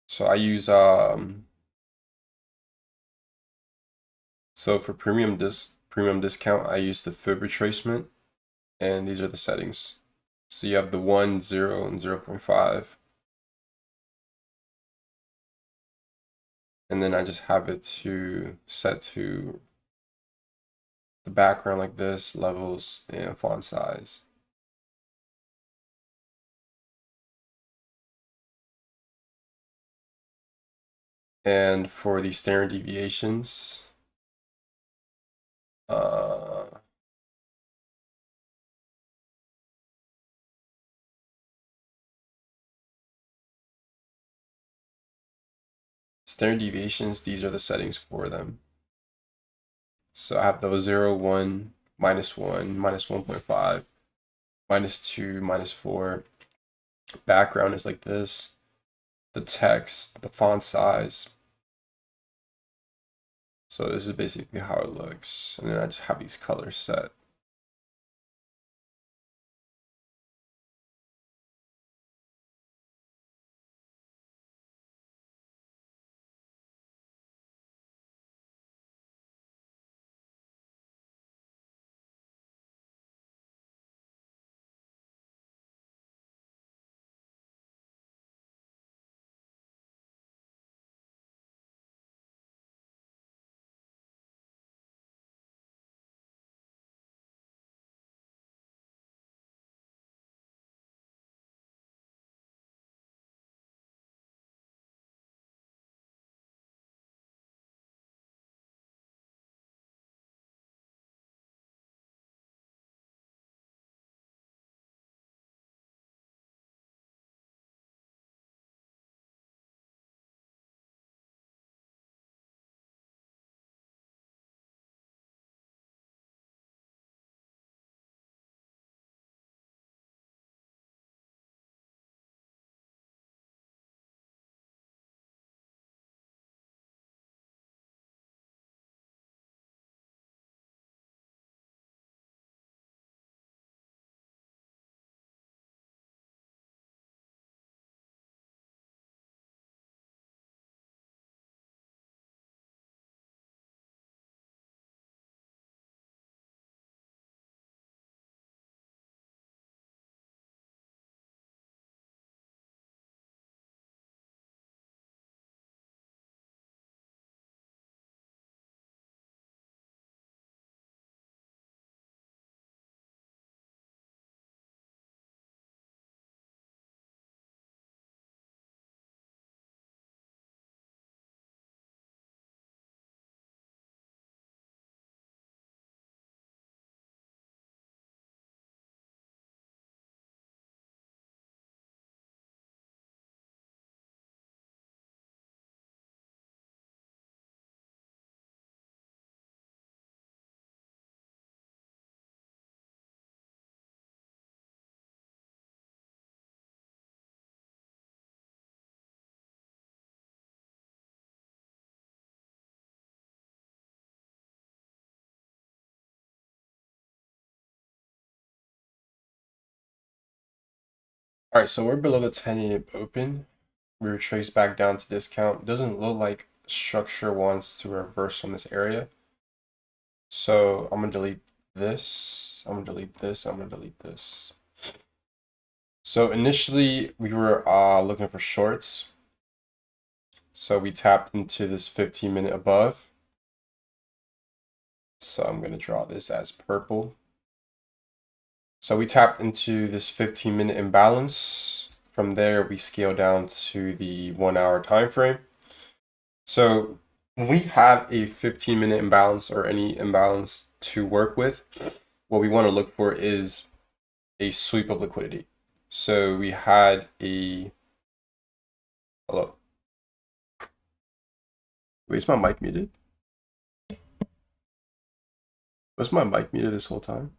So I use so for premium discount, I use the fib retracement, and these are the settings. So you have the 1, 0, and 0.5. And then I just have it to set to the background like this, levels, and font size. And for the standard deviations, uh, standard deviations, these are the settings for them. So I have those 0, 1, -1, -1.5, -2, -4. Background is like this. The text, the font size. So this is basically how it looks. And then I just have these colors set. All right, so we're below the 10 AM open. We retrace back down to discount. Doesn't look like structure wants to reverse from this area. So I'm gonna delete this. I'm gonna delete this. I'm gonna delete this. So initially we were looking for shorts. So we tapped into this 15-minute above. So I'm gonna draw this as purple. So we tapped into this 15-minute imbalance. From there, we scale down to the 1 hour time frame. So when we have a 15-minute imbalance or any imbalance to work with, what we want to look for is a sweep of liquidity. So we had a, hello, wait, is my mic muted? Was my mic muted this whole time?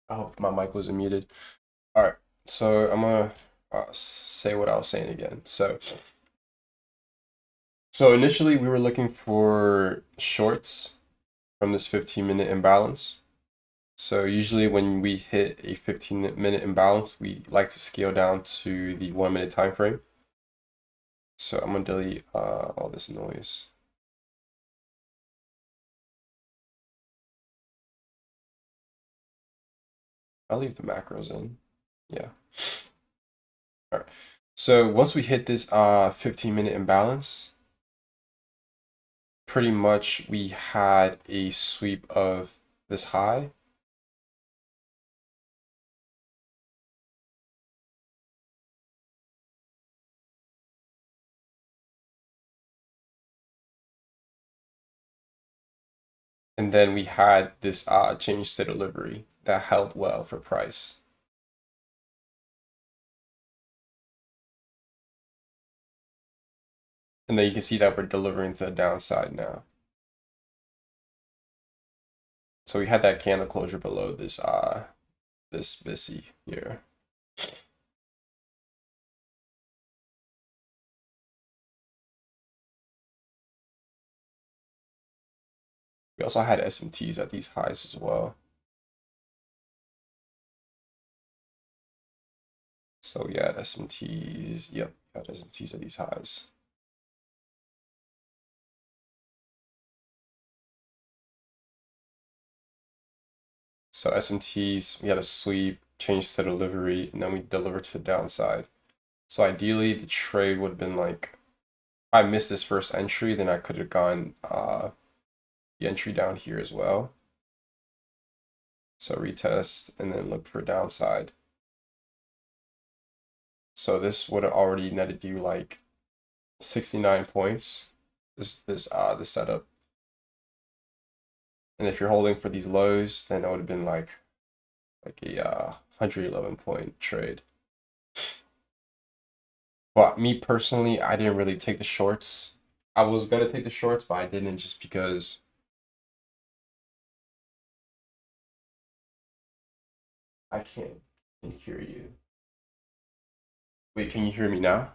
I hope my mic wasn't muted. All right, so I'm gonna say what I was saying again. So initially we were looking for shorts from this 15-minute imbalance. So usually when we hit a 15-minute imbalance, we like to scale down to the 1 minute time frame. So I'm gonna delete all this noise. I'll leave the macros in. Yeah. All right. So once we hit this 15-minute imbalance, pretty much we had a sweep of this high. And then we had this change to delivery that held well for price. And then you can see that we're delivering to the downside now. So we had that candle closure below this this BISI here. We also had SMTs at these highs as well. So we had SMTs, yep, we had SMTs at these highs. So SMTs, we had a sweep, change to delivery, and then we delivered to the downside. So ideally, the trade would have been like, if I missed this first entry, then I could have gone the entry down here as well. So retest and then look for downside. So this would have already netted you like 69 points. This setup. And if you're holding for these lows, then it would have been like a 111 point trade. But me personally, I didn't really take the shorts. I was gonna take the shorts, but I didn't just because I can't hear you. Wait, can you hear me now?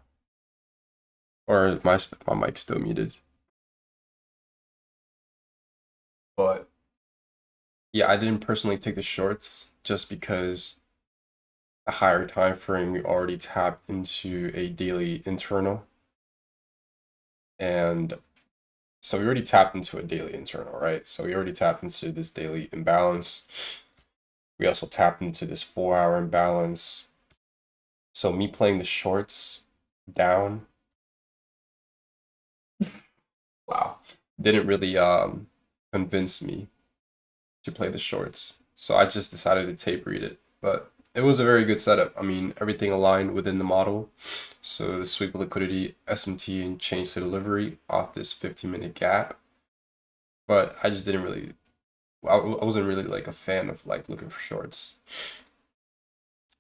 Or my mic's still muted? But yeah, I didn't personally take the shorts just because a higher time frame we already tapped into a daily internal. And so we already tapped into a daily internal, right? So we already tapped into this daily imbalance. We also tapped into this 4 hour imbalance. So me playing the shorts down, wow, didn't really convince me to play the shorts. So I just decided to tape read it. But it was a very good setup. I mean, everything aligned within the model. So the sweep of liquidity, SMT, and change to delivery off this 15-minute gap. But I just didn't really, I wasn't really like a fan of like looking for shorts.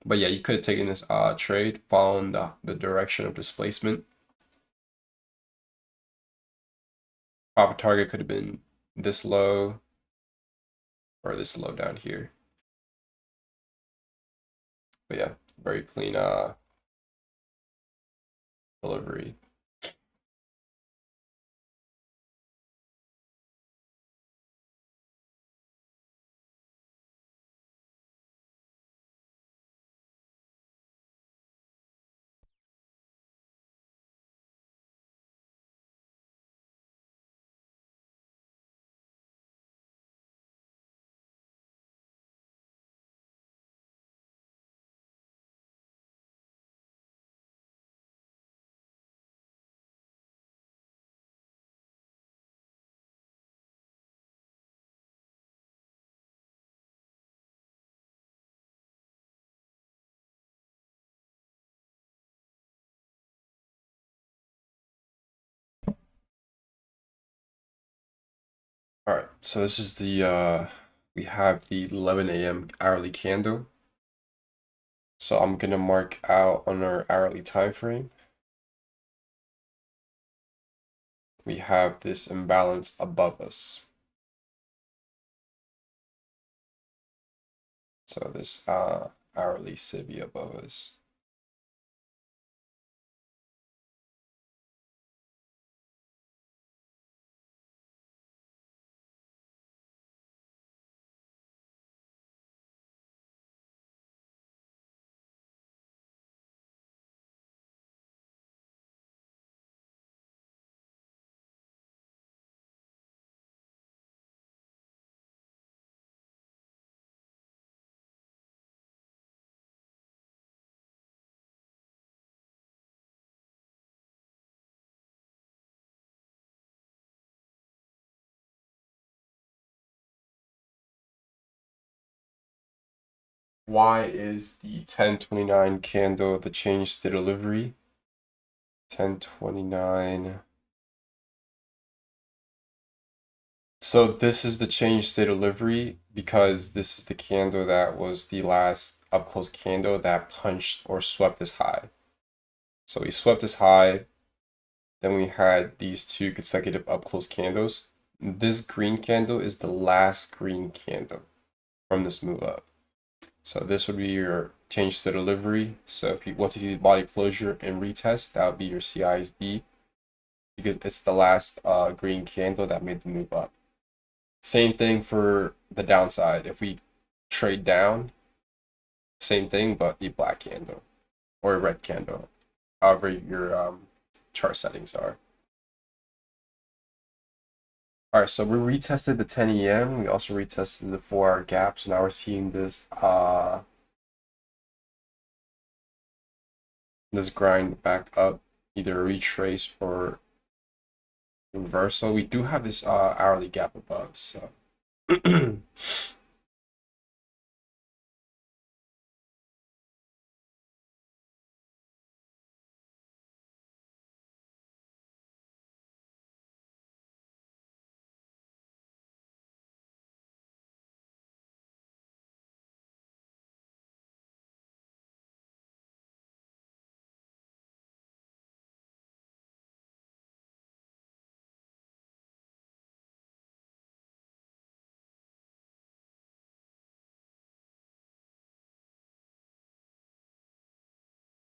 But yeah, you could have taken this trade following the direction of displacement. Profit target could have been this low or this low down here. But yeah, very clean delivery. All right, so this is the we have the 11 a.m. hourly candle. So I'm gonna mark out on our hourly time frame. We have this imbalance above us. So this hourly civvy above us. Why is the 1029 candle the change state delivery? 1029. So this is the change state delivery because this is the candle that was the last up close candle that punched or swept this high. So we swept this high, then we had these two consecutive up close candles. This green candle is the last green candle from this move up. So this would be your change to delivery. So if you want to see the body closure and retest, that would be your CISD because it's the last green candle that made the move up. Same thing for the downside. If we trade down, same thing, but the black candle or a red candle, however your chart settings are. All right, so we retested the 10 EM. We also retested the 4-hour gap. So now we're seeing this grind back up, either a retrace or reversal. We do have this hourly gap above, so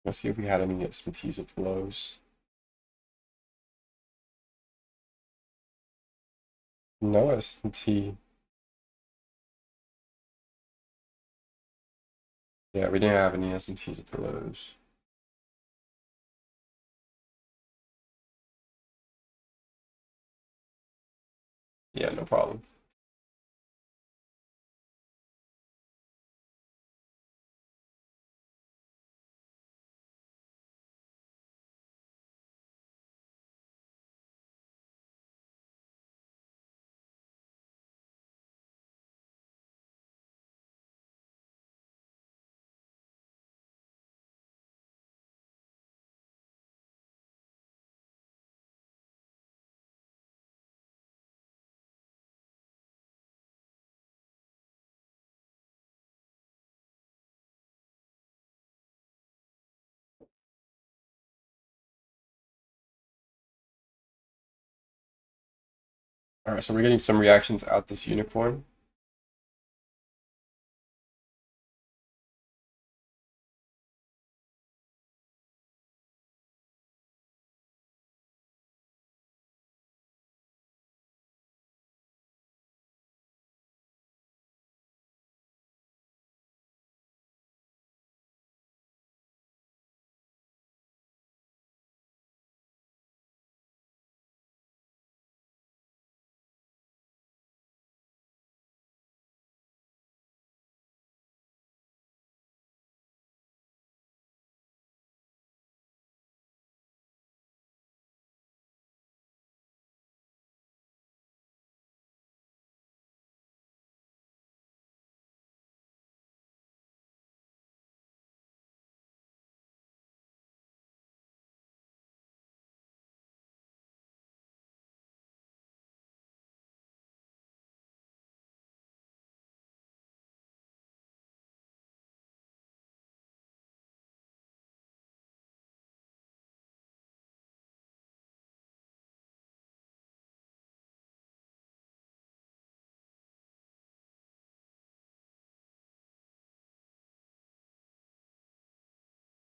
let's see if we had any expertise at the lows. No SMT. Yeah, we didn't have any SMTs at the lows. Yeah, no problem. All right, so we're getting some reactions out this unicorn.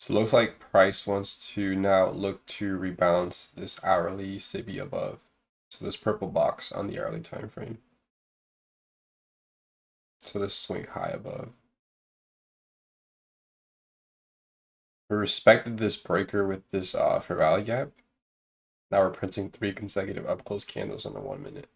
So it looks like price wants to now look to rebalance this hourly SIBI above. So this purple box on the hourly time frame. So this swing high above. We respected this breaker with this fair value gap. Now we're printing 3 consecutive up close candles on the 1 minute.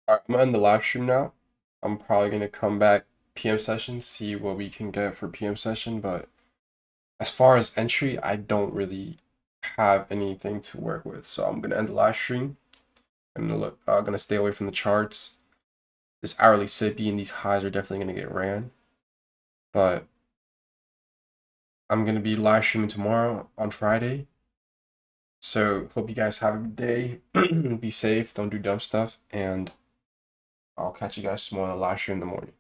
Alright, I'm gonna end the live stream now. I'm probably gonna come back PM session, see what we can get for PM session, but as far as entry, I don't really have anything to work with. So I'm gonna end the live stream. I'm gonna stay away from the charts. This hourly SIBI and these highs are definitely gonna get ran. But I'm gonna be live streaming tomorrow on Friday. So hope you guys have a good day. Be safe, don't do dumb stuff, and I'll catch you guys tomorrow on the live stream in the morning.